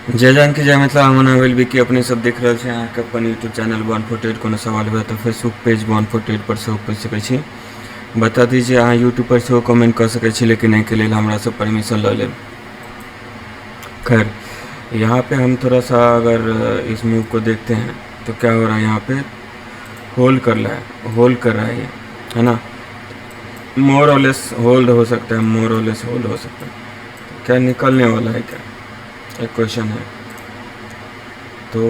जय जान की जय मिथिला हमन वेल भी कि अपने सब देख रहल छी अहाँ के अपन यूट्यूब चैनल 148 कोनो सवाल हुए तो फेसबुक पेज 148 पर सेहो पूछ सकै छी। बता दीजिए अहाँ यूट्यूब पर सेहो कमेंट कर सकै छी, लेकिन एहिके लेल हमरा से परमिशन ल लेब। खैर, यहाँ पे हम थोड़ा सा अगर इस मूव को देखते हैं तो क्या हो रहा है, यहाँ पे होल्ड कर रहा है, होल्ड कर रहा है ये, है ना। मोर और लेस होल्ड हो सकता है, मोर और लेस होल्ड हो सकता है। क्या निकलने वाला है, क्या एक क्वेश्चन है। तो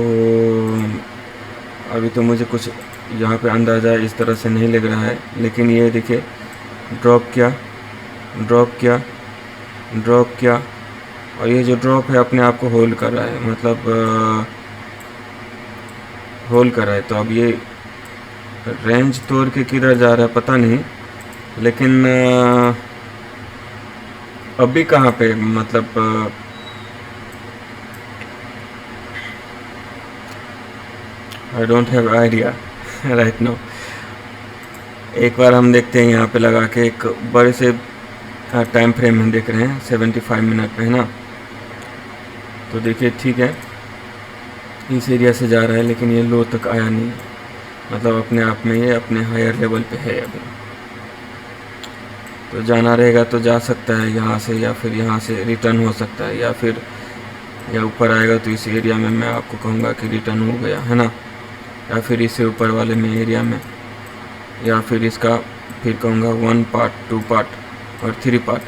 अभी तो मुझे कुछ यहाँ पे अंदाज़ा इस तरह से नहीं लग रहा है, लेकिन ये देखिए ड्रॉप किया, ड्रॉप किया, ड्रॉप किया, और ये जो ड्रॉप है अपने आप को होल्ड कर रहा है, मतलब होल्ड कर रहा है। तो अब ये रेंज तोड़ के किधर जा रहा है पता नहीं, लेकिन अभी कहाँ पे, मतलब I don't have idea right now. एक बार हम देखते हैं यहाँ पे लगा के, एक बड़े से टाइम फ्रेम में देख रहे हैं 75 मिनट पे, है ना। तो देखिए ठीक है, इस एरिया से जा रहा है, लेकिन ये लो तक आया नहीं, मतलब अपने आप में ये अपने हायर लेवल पे है अभी। तो जाना रहेगा तो जा सकता है यहाँ से, या फिर यहाँ से रिटर्न हो सकता है, या फिर या ऊपर आएगा तो इस एरिया में मैं आपको कहूँगा कि रिटर्न हो गया, है ना। या फिर इससे ऊपर वाले में एरिया में, या फिर इसका फिर कहूँगा 1 पार्ट 2 पार्ट और 3 पार्ट।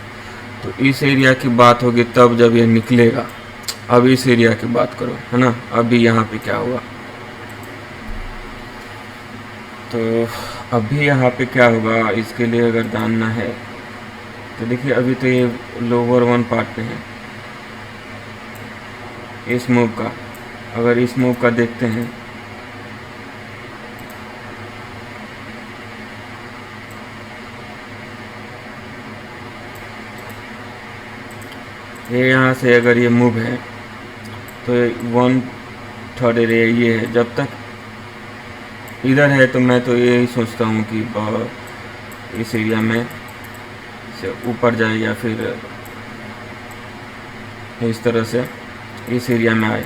तो इस एरिया की बात होगी तब जब ये निकलेगा। अब इस एरिया की बात करो, है ना। अभी यहाँ पे क्या हुआ, तो अभी यहाँ पे क्या होगा, इसके लिए अगर जानना है तो देखिए अभी तो ये लोअर 1 पार्ट पे है इस मूव का। अगर इस मूव का देखते हैं, ये यहाँ से अगर ये मूव है तो 1/3 एरिया ये है। जब तक इधर है तो मैं तो यही सोचता हूँ कि इस एरिया में से ऊपर जाए, या फिर इस तरह से इस एरिया में आए।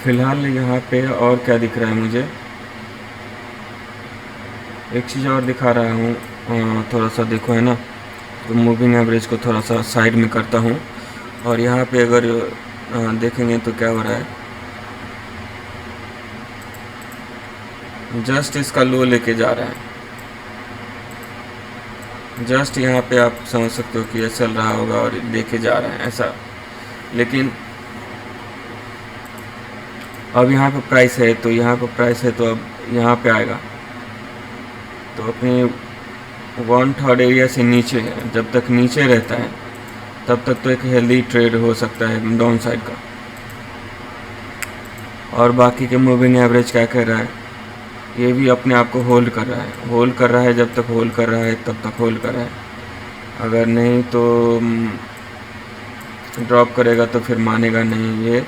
फिलहाल यहाँ पे और क्या दिख रहा है मुझे, एक चीज़ और दिखा रहा हूँ, थोड़ा सा देखो, है ना। तो मूविंग एवरेज को थोड़ा सा साइड में करता हूँ, और यहाँ पे अगर देखेंगे तो क्या हो रहा है, जस्ट इसका लो लेके जा रहा है, जस्ट यहाँ पे आप समझ सकते हो कि ये चल रहा होगा और लेके जा रहा है ऐसा। लेकिन अब यहाँ पे प्राइस है, तो यहाँ पे प्राइस है, तो अब यहाँ पे आएगा तो अपने 1/3 एरिया से नीचे है। जब तक नीचे रहता है तब तक तो एक हेल्दी ट्रेड हो सकता है डाउन साइड का। और बाकी के मूविंग एवरेज क्या कर रहा है, ये भी अपने आप को होल्ड कर रहा है, होल्ड कर रहा है। जब तक होल्ड कर रहा है तब तक होल्ड कर रहा है। अगर नहीं तो ड्रॉप करेगा तो फिर मानेगा नहीं, ये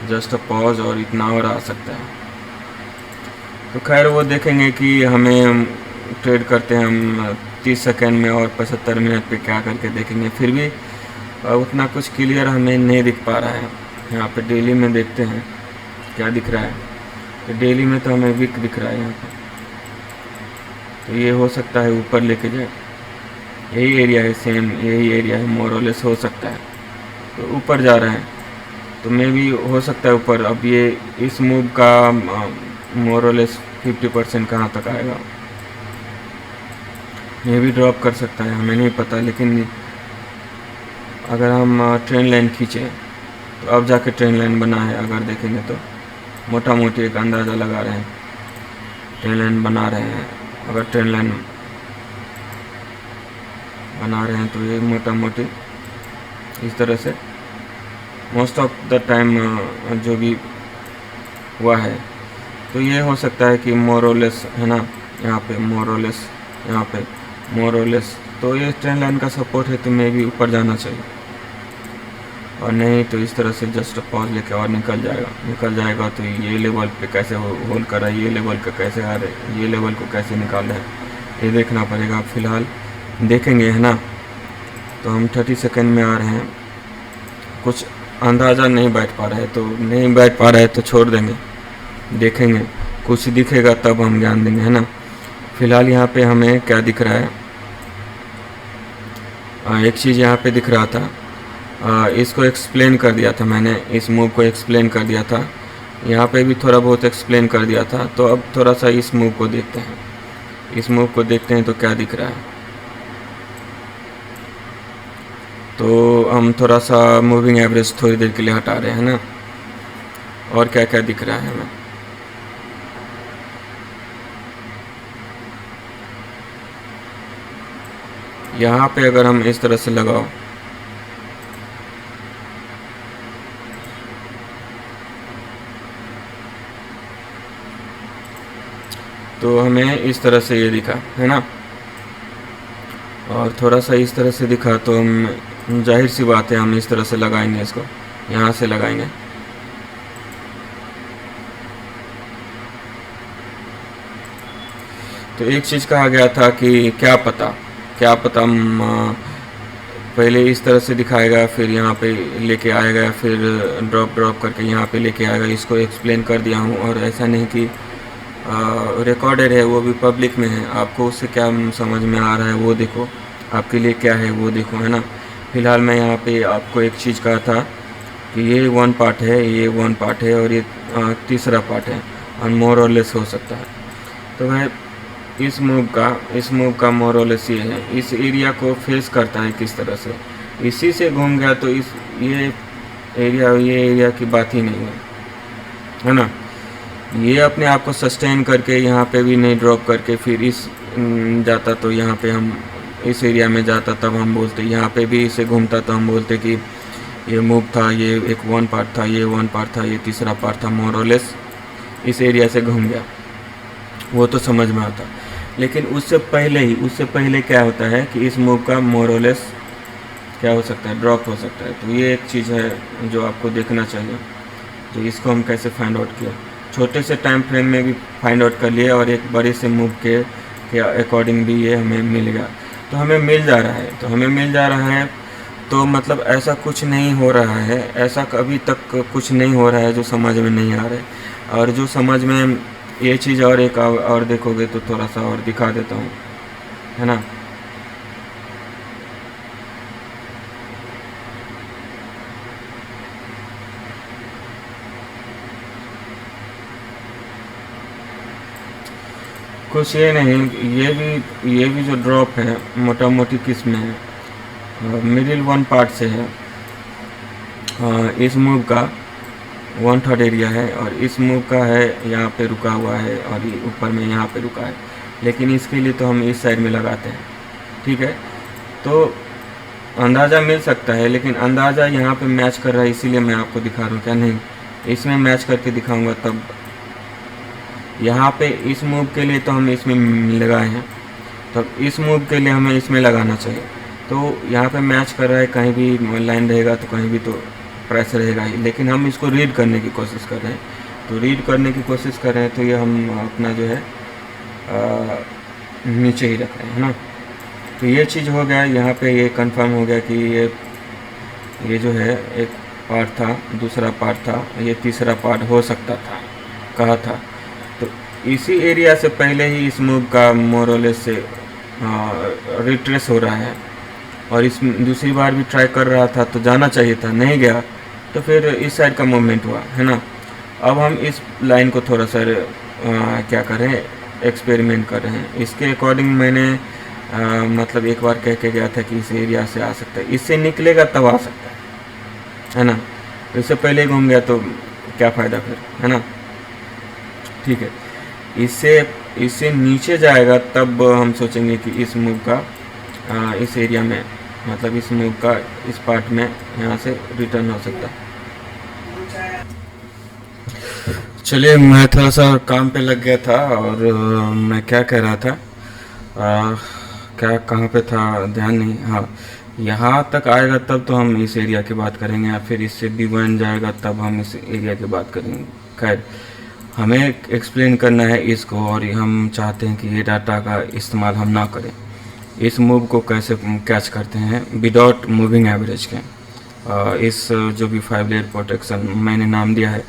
जस्ट अ पॉज और इतना और आ सकता है। तो खैर वो देखेंगे कि हमें ट्रेड करते हैं हम 30 सेकेंड में और 75 मिनट पे क्या करके देखेंगे। फिर भी उतना कुछ क्लियर हमें नहीं दिख पा रहा है। यहाँ पे डेली में देखते हैं क्या दिख रहा है, तो डेली में तो हमें वीक दिख रहा है यहाँ पे। तो ये हो सकता है ऊपर लेके जाए, यही एरिया है, सेम यही एरिया है, मोर और लेस हो सकता है। तो ऊपर जा रहा है तो मे भी हो सकता है ऊपर। अब ये इस मूव का मोर और लेस 50% कहाँ तक आएगा, मे भी ड्रॉप कर सकता है, हमें नहीं पता। लेकिन अगर हम ट्रेंड लाइन खींचें तो अब जाके ट्रेंड लाइन बना है, अगर देखेंगे तो मोटा मोटी एक अंदाज़ा लगा रहे हैं, ट्रेंड लाइन बना रहे हैं। अगर ट्रेंड लाइन बना रहे हैं तो ये मोटा मोटी इस तरह से मोस्ट ऑफ द टाइम जो भी हुआ है, तो ये हो सकता है कि मोर और लेस, है ना, यहाँ पे मोर और लेस, यहाँ पे मोर और लेस। तो ये ट्रेंड लाइन का सपोर्ट है, तो मे भी ऊपर जाना चाहिए, और नहीं तो इस तरह से जस्ट पॉज लेके और निकल जाएगा। तो ये लेवल पे कैसे होल्ड कर रहा है, ये लेवल का कैसे आ रहा है, ये लेवल को कैसे निकाल रहा है, ये देखना पड़ेगा। फिलहाल देखेंगे, है ना। तो हम 30 सेकेंड में आ रहे हैं, कुछ अंदाज़ा नहीं बैठ पा रहा है, तो नहीं बैठ पा रहा है तो छोड़ देंगे, देखेंगे कुछ दिखेगा तब हम ज्ञान देंगे, है ना। फिलहाल यहाँ पे हमें क्या दिख रहा है, एक चीज़ यहाँ पे दिख रहा था, इसको एक्सप्लेन कर दिया था मैंने, इस मूव को एक्सप्लेन कर दिया था, यहाँ पे भी थोड़ा बहुत एक्सप्लेन कर दिया था। तो अब थोड़ा सा इस मूव को देखते हैं, इस मूव को देखते हैं तो क्या दिख रहा है। तो हम थोड़ा सा मूविंग एवरेज थोड़ी देर के लिए हटा रहे हैं ना, और क्या क्या दिख रहा है हमें। यहाँ पे अगर हम इस तरह से लगाओ तो हमें इस तरह से ये दिखा, है ना। और थोड़ा सा इस तरह से दिखा तो हम, जाहिर सी बात है, हम इस तरह से लगाएंगे, इसको यहाँ से लगाएंगे। तो एक चीज़ कहा गया था कि क्या पता हम पहले इस तरह से दिखाएगा, फिर यहाँ पे लेके आएगा, फिर ड्रॉप करके यहाँ पे लेके आएगा। इसको एक्सप्लेन कर दिया हूँ, और ऐसा नहीं कि रिकॉर्डेड है, वो भी पब्लिक में है, आपको उससे क्या समझ में आ रहा है वो देखो, आपके लिए क्या है वो देखो, है ना। फिलहाल मैं यहाँ पे आपको एक चीज़ कहा था कि ये वन पार्ट है, ये वन पार्ट है, और ये तीसरा पार्ट है, और मोर और लेस हो सकता है। तो भाई इस मूव का मोर और लेस ये है, इस एरिया को फेस करता है किस तरह से, इसी से घूम गया तो ये एरिया की बात ही नहीं है ना। ये अपने आप को सस्टेन करके यहाँ पे भी नहीं ड्रॉप करके फिर जाता, तो यहाँ पे हम इस एरिया में जाता, तब हम बोलते, यहाँ पे भी इसे घूमता तो हम बोलते कि ये मूव था, ये एक वन पार्ट था, ये वन पार्ट था, ये तीसरा पार्ट था, मोर और लेस इस एरिया से घूम गया, वो तो समझ में आता। लेकिन उससे पहले क्या होता है कि इस मूव का मोर और लेस क्या हो सकता है, ड्रॉप हो सकता है। तो ये एक चीज़ है जो आपको देखना चाहिए। तो इसको हम कैसे फाइंड आउट किया, छोटे से टाइम फ्रेम में भी फाइंड आउट कर लिया, और एक बड़े से मूव के अकॉर्डिंग भी ये हमें मिल गया। तो हमें मिल जा रहा है, तो मतलब ऐसा कुछ नहीं हो रहा है, ऐसा अभी तक कुछ नहीं हो रहा है जो समझ में नहीं आ रहा है। और जो समझ में, ये चीज़ और एक और देखोगे तो थोड़ा सा और दिखा देता हूँ, है ना। कुछ ये नहीं, ये भी जो ड्रॉप है मोटा मोटी किस में है, मिडिल वन पार्ट से है। इस मूव का 1/3 एरिया है, और इस मूव का है यहाँ पे रुका हुआ है, और ये ऊपर में यहाँ पे रुका है। लेकिन इसके लिए तो हम इस साइड में लगाते हैं, ठीक है। तो अंदाज़ा मिल सकता है, लेकिन अंदाज़ा यहाँ पे मैच कर रहा है, इसीलिए मैं आपको दिखा रहा हूँ। क्या नहीं, इसमें मैच करके दिखाऊंगा तब। यहाँ पे इस मूव के लिए तो हम इसमें लगाए हैं, तब इस मूव के लिए हमें इसमें लगाना चाहिए। तो यहाँ पे मैच कर रहा है, कहीं भी लाइन रहेगा तो कहीं भी तो प्राइस रहेगा ही। लेकिन हम इसको रीड करने की कोशिश कर रहे हैं, तो रीड करने की कोशिश कर रहे हैं, तो ये हम अपना जो है नीचे ही रख रहे हैं, है ना। तो ये चीज़ हो गया, यहाँ पे ये कंफर्म हो गया कि ये जो है एक पार्ट था, दूसरा पार्ट था, ये तीसरा पार्ट हो सकता था, कहा था। तो इसी एरिया से पहले ही इस मूव का मोर और लेस से रिट्रेस हो रहा है, और इस दूसरी बार भी ट्राई कर रहा था तो जाना चाहिए था, नहीं गया, तो फिर इस साइड का मूवमेंट हुआ, है ना। अब हम इस लाइन को थोड़ा सा क्या करें, एक्सपेरिमेंट कर रहे हैं। इसके अकॉर्डिंग मैंने मतलब एक बार कह के गया था कि इस एरिया से आ सकता है, इससे निकलेगा तब आ सकता है ना। तो इससे पहले घूम गया तो क्या फ़ायदा फिर, है ना। ठीक है, इससे नीचे जाएगा तब हम सोचेंगे कि इस मूव का इस एरिया में, मतलब इस मूव का इस पार्ट में यहाँ से रिटर्न हो सकता है। चलिए, मैं थोड़ा सा काम पे लग गया था, और मैं क्या कह रहा था, क्या कहाँ पे था ध्यान नहीं। हाँ, यहाँ तक आएगा तब तो हम इस एरिया की बात करेंगे, या फिर इससे B1 जाएगा तब हम इस एरिया की बात करेंगे। खैर, हमें एक्सप्लेन करना है इसको, और हम चाहते हैं कि ये डाटा का इस्तेमाल हम ना करें। इस मूव को कैसे कैच करते हैं विदाउट मूविंग एवरेज के, इस जो भी 5 लेयर प्रोटेक्शन मैंने नाम दिया है,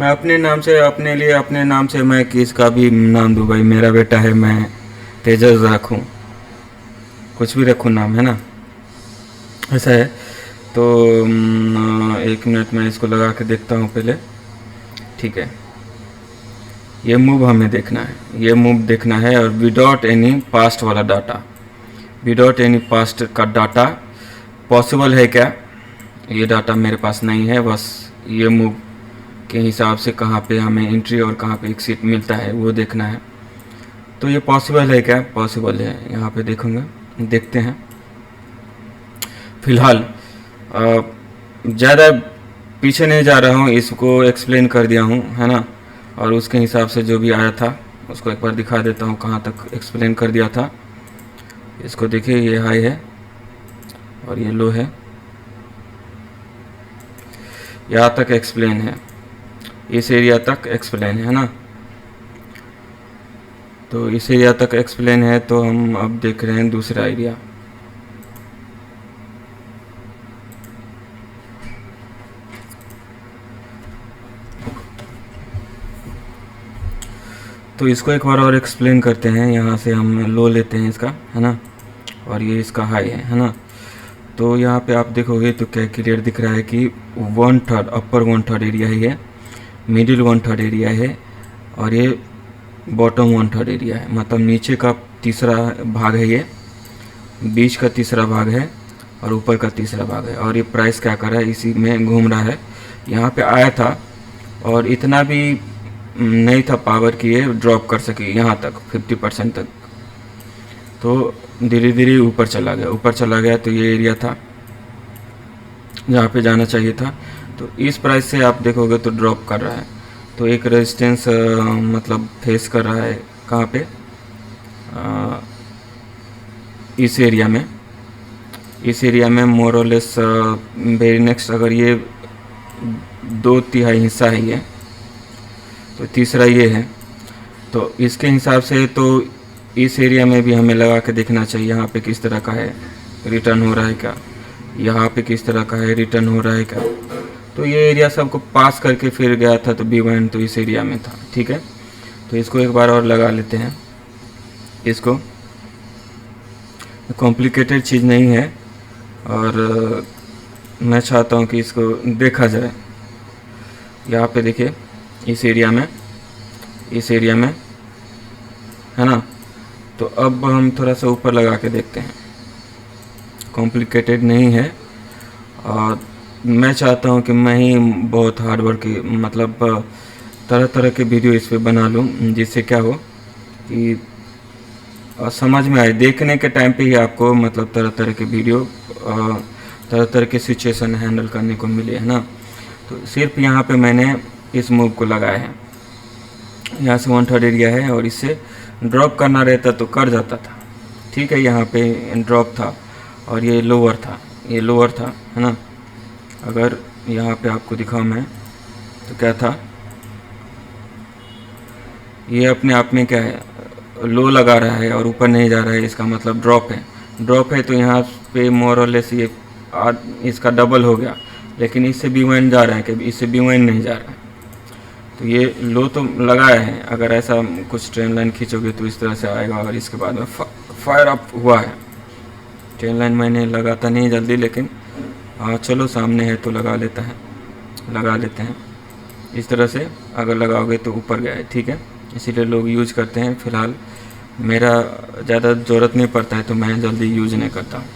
मैं अपने नाम से, अपने लिए अपने नाम से मैं किसका भी नाम दूँ भाई, मेरा बेटा है, मैं तेजस रखूँ, कुछ भी रखूँ नाम, है ना, ऐसा है। तो 1 मिनट में इसको लगा के देखता हूँ पहले, ठीक है। ये मूव हमें देखना है, ये मूव देखना है, और विदाउट एनी पास्ट वाला डाटा, विदाउट एनी पास्ट का डाटा पॉसिबल है क्या, ये डाटा मेरे पास नहीं है। बस ये मूव के हिसाब से कहाँ पे हमें एंट्री और कहाँ पे एग्जिट मिलता है वो देखना है। तो ये पॉसिबल है क्या, पॉसिबल है, यहाँ पे देखूँगा, देखते हैं। फ़िलहाल ज़्यादा पीछे नहीं जा रहा हूँ, इसको एक्सप्लेन कर दिया हूँ, है ना, और उसके हिसाब से जो भी आया था उसको एक बार दिखा देता हूँ कहाँ तक एक्सप्लेन कर दिया था। इसको देखिए, ये हाई है और ये लो है, यहाँ तक एक्सप्लेन है, इस एरिया तक एक्सप्लेन है ना। तो इस एरिया तक एक्सप्लेन है, तो हम अब देख रहे हैं दूसरा एरिया। तो इसको एक बार और एक्सप्लेन करते हैं। यहाँ से हम लो लेते हैं इसका, है ना, और ये इसका हाई है ना। तो यहाँ पे आप देखोगे तो क्या क्लियर दिख रहा है कि 1/3 अपर 1/3 एरिया है, मिडिल 1/3 एरिया है, और ये बॉटम 1/3 एरिया है। मतलब नीचे का तीसरा भाग है, ये बीच का तीसरा भाग है, और ऊपर का तीसरा भाग है। और ये प्राइस क्या कर रहा है, इसी में घूम रहा है। यहाँ पे आया था और इतना भी नहीं था पावर कि ये ड्रॉप कर सके यहाँ तक 50% तक। तो धीरे धीरे ऊपर चला गया, ऊपर चला गया। तो ये एरिया था जहाँ पे जाना चाहिए था। तो इस प्राइस से आप देखोगे तो ड्रॉप कर रहा है। तो एक रेजिस्टेंस मतलब फेस कर रहा है कहाँ पे, इस एरिया में, इस एरिया में मोर और लेस। वेरी नेक्स्ट अगर ये 2/3 हिस्सा है ये, तो तीसरा ये है। तो इसके हिसाब से तो इस एरिया में भी हमें लगा के देखना चाहिए, यहाँ पे किस तरह का है, रिटर्न हो रहा है क्या, यहाँ पे किस तरह का है, रिटर्न हो रहा है क्या। तो ये एरिया सबको पास करके फिर गया था, तो B1 तो इस एरिया में था, ठीक है। तो इसको एक बार और लगा लेते हैं। इसको कॉम्प्लिकेटेड चीज़ नहीं है, और मैं चाहता हूँ कि इसको देखा जाए। यहाँ पे देखिए, इस एरिया में, इस एरिया में, है ना। तो अब हम थोड़ा सा ऊपर लगा के देखते हैं, कॉम्प्लिकेटेड नहीं है। और मैं चाहता हूँ कि मैं ही बहुत हार्ड वर्क, मतलब तरह तरह के वीडियो इस पर बना लूँ, जिससे क्या हो कि समझ में आए। देखने के टाइम पे ही आपको मतलब तरह तरह के वीडियो, तरह तरह के सिचुएशन हैंडल करने को मिले, है ना। तो सिर्फ यहाँ पे मैंने इस मूव को लगाया है। यहाँ से 1/3 एरिया है, और इससे ड्रॉप करना रहता तो कर जाता था, ठीक है। यहाँ पे ड्रॉप था और ये लोअर था, ये लोअर था, है ना। अगर यहाँ पे आपको दिखाऊँ मैं, तो क्या था, ये अपने आप में क्या है, लो लगा रहा है और ऊपर नहीं जा रहा है, इसका मतलब ड्रॉप है। ड्रॉप है तो यहाँ पे मोर और लेस ये इसका डबल हो गया। लेकिन इससे B1 जा रहा है, कि इससे B1 नहीं जा रहा है। तो ये लो तो लगाया है। अगर ऐसा कुछ ट्रेन लाइन खींचोगे तो इस तरह से आएगा, और इसके बाद में फायर अप हुआ है। ट्रेन लाइन मैंने लगाता नहीं जल्दी, लेकिन हाँ चलो सामने है तो लगा लेता है, लगा लेते हैं। इस तरह से अगर लगाओगे तो ऊपर गया है, ठीक है। इसीलिए लोग यूज करते हैं। फ़िलहाल मेरा ज़्यादा ज़रूरत नहीं पड़ता है, तो मैं जल्दी यूज नहीं करता हूँ।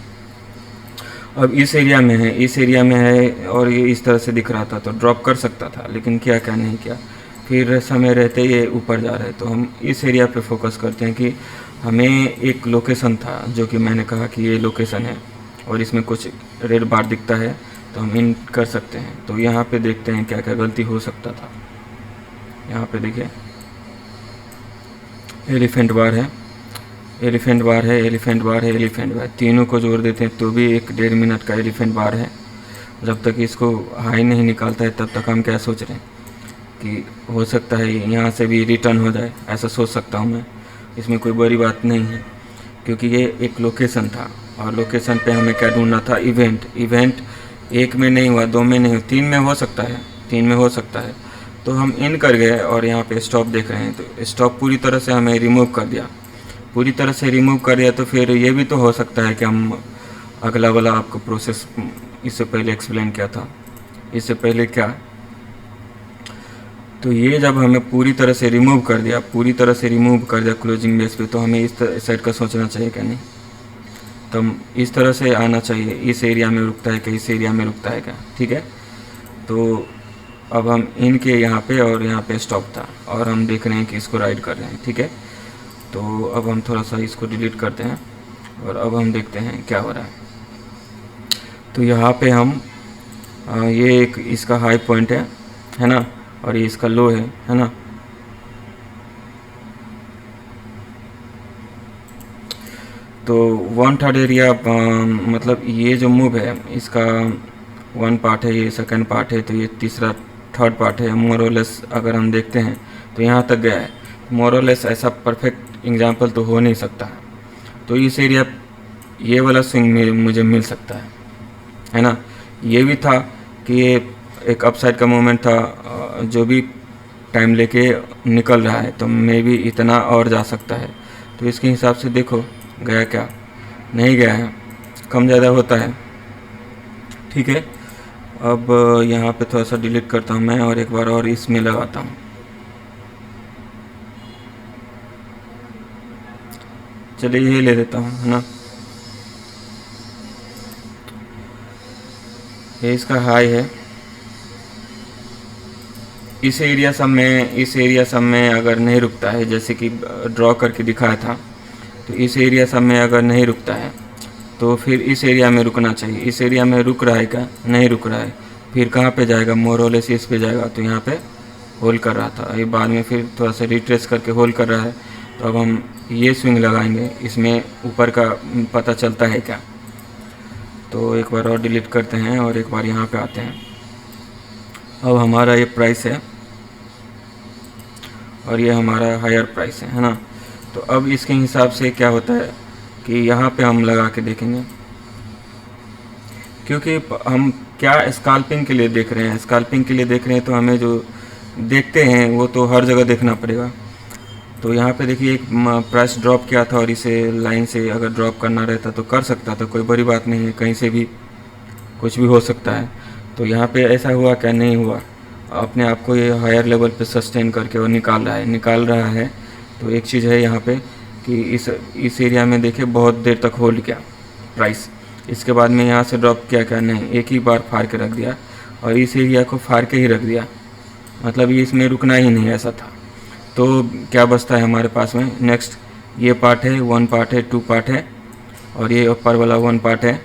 अब इस एरिया में है, इस एरिया में है, और ये इस तरह से दिख रहा था, तो ड्रॉप कर सकता था, लेकिन क्या क्या नहीं किया। फिर समय रहते ये ऊपर जा रहे। तो हम इस एरिया पे फोकस करते हैं कि हमें एक लोकेशन था, जो कि मैंने कहा कि ये लोकेशन है, और इसमें कुछ रेड बार दिखता है, तो हम इन कर सकते हैं। तो यहाँ पे देखते हैं क्या क्या गलती हो सकता था। यहाँ पे देखिए, एलिफेंट बार है, एलिफेंट बार है, एलिफेंट बार है, एलिफेंट बार, तीनों को जोड़ देते हैं तो भी 1-1.5 मिनट का एलिफेंट बार है। जब तक इसको हाई नहीं निकालता है तब तक हम क्या सोच रहे हैं कि हो सकता है यहाँ से भी रिटर्न हो जाए, ऐसा सोच सकता हूँ मैं। इसमें कोई बड़ी बात नहीं है, क्योंकि ये एक लोकेशन था, और लोकेशन पे हमें क्या ढूंढना था, इवेंट। इवेंट एक में नहीं हुआ, 2 में नहीं हुआ, 3 में हो सकता है, 3 में हो सकता है। तो हम इन कर गए और यहाँ पे स्टॉप देख रहे हैं, तो स्टॉप पूरी तरह से हमें रिमूव कर दिया, पूरी तरह से रिमूव कर दिया। तो फिर ये भी तो हो सकता है कि हम अगला वाला आपको प्रोसेस इससे पहले एक्सप्लेन किया था, इससे पहले क्या, तो ये जब हमें पूरी तरह से रिमूव कर दिया, पूरी तरह से रिमूव कर दिया क्लोजिंग बेस पे, तो हमें इस साइड का सोचना चाहिए क्या, नहीं तो हम इस तरह से आना चाहिए, इस एरिया में रुकता है क्या, इस एरिया में रुकता है क्या, ठीक है। तो अब हम इनके यहाँ पे और यहाँ पे स्टॉप था और हम देख रहे हैं कि इसको राइड कर रहे हैं, ठीक है। तो अब हम थोड़ा सा इसको डिलीट करते हैं और अब हम देखते हैं क्या हो रहा है। तो यहाँ पे हम ये एक इसका हाई पॉइंट है ना, और ये इसका लो है ना। तो 1/3 एरिया मतलब ये जो मूव है इसका 1 पार्ट है, ये सेकंड पार्ट है, तो ये तीसरा थर्ड पार्ट है। मोरलेस अगर हम देखते हैं तो यहाँ तक गया है, मोरलेस ऐसा परफेक्ट एग्जांपल तो हो नहीं सकता। तो इस एरिया ये वाला स्विंग में मुझे मिल सकता है ना। ये भी था कि ये एक अपसाइड का मूवमेंट था, जो भी टाइम लेके निकल रहा है, तो मे भी इतना और जा सकता है। तो इसके हिसाब से देखो गया क्या, नहीं गया है, कम ज़्यादा होता है, ठीक है। अब यहाँ पे थोड़ा सा डिलीट करता हूँ मैं और एक बार और इसमें लगाता हूँ। चलिए ये ले लेता हूँ, है ना। ये इसका हाई है, इस एरिया सब में अगर नहीं रुकता है, जैसे कि ड्रॉ करके दिखाया था, तो इस एरिया सब में अगर नहीं रुकता है तो फिर इस एरिया में रुकना चाहिए। इस एरिया में रुक रहा है क्या, नहीं रुक रहा है, फिर कहाँ पे जाएगा, मोरलेस इस पे जाएगा। तो यहाँ पे होल्ड कर रहा था, ये बाद में फिर थोड़ा सा रिट्रेस करके होल्ड कर रहा है। तो अब हम ये स्विंग लगाएंगे, इसमें ऊपर का पता चलता है क्या। तो एक बार और डिलीट करते हैं और एक बार यहाँ पे आते हैं। अब हमारा ये प्राइस है और ये हमारा हायर प्राइस है ना। तो अब इसके हिसाब से क्या होता है कि यहाँ पे हम लगा के देखेंगे, क्योंकि हम क्या स्काल्पिंग के लिए देख रहे हैं, स्काल्पिंग के लिए देख रहे हैं, तो हमें जो देखते हैं वो तो हर जगह देखना पड़ेगा। तो यहाँ पे देखिए एक प्राइस ड्रॉप किया था और इसे लाइन से अगर ड्रॉप करना रहता तो कर सकता था, कोई बड़ी बात नहीं है, कहीं से भी कुछ भी हो सकता है। तो यहाँ पे ऐसा हुआ क्या, नहीं हुआ, अपने आप को ये हायर लेवल पे सस्टेन करके और निकाल रहा है। तो एक चीज़ है यहाँ पे कि इस एरिया में देखिए बहुत देर तक होल्ड किया प्राइस, इसके बाद में यहाँ से ड्रॉप किया क्या, नहीं, एक ही बार फाड़ के रख दिया और इस एरिया को फाड़ के ही रख दिया, मतलब ये इसमें रुकना ही नहीं ऐसा था। तो क्या बचता है हमारे पास में, नेक्स्ट ये पार्ट है, 1 पार्ट है, 2 पार्ट है, और ये ऊपर वाला 1 पार्ट है,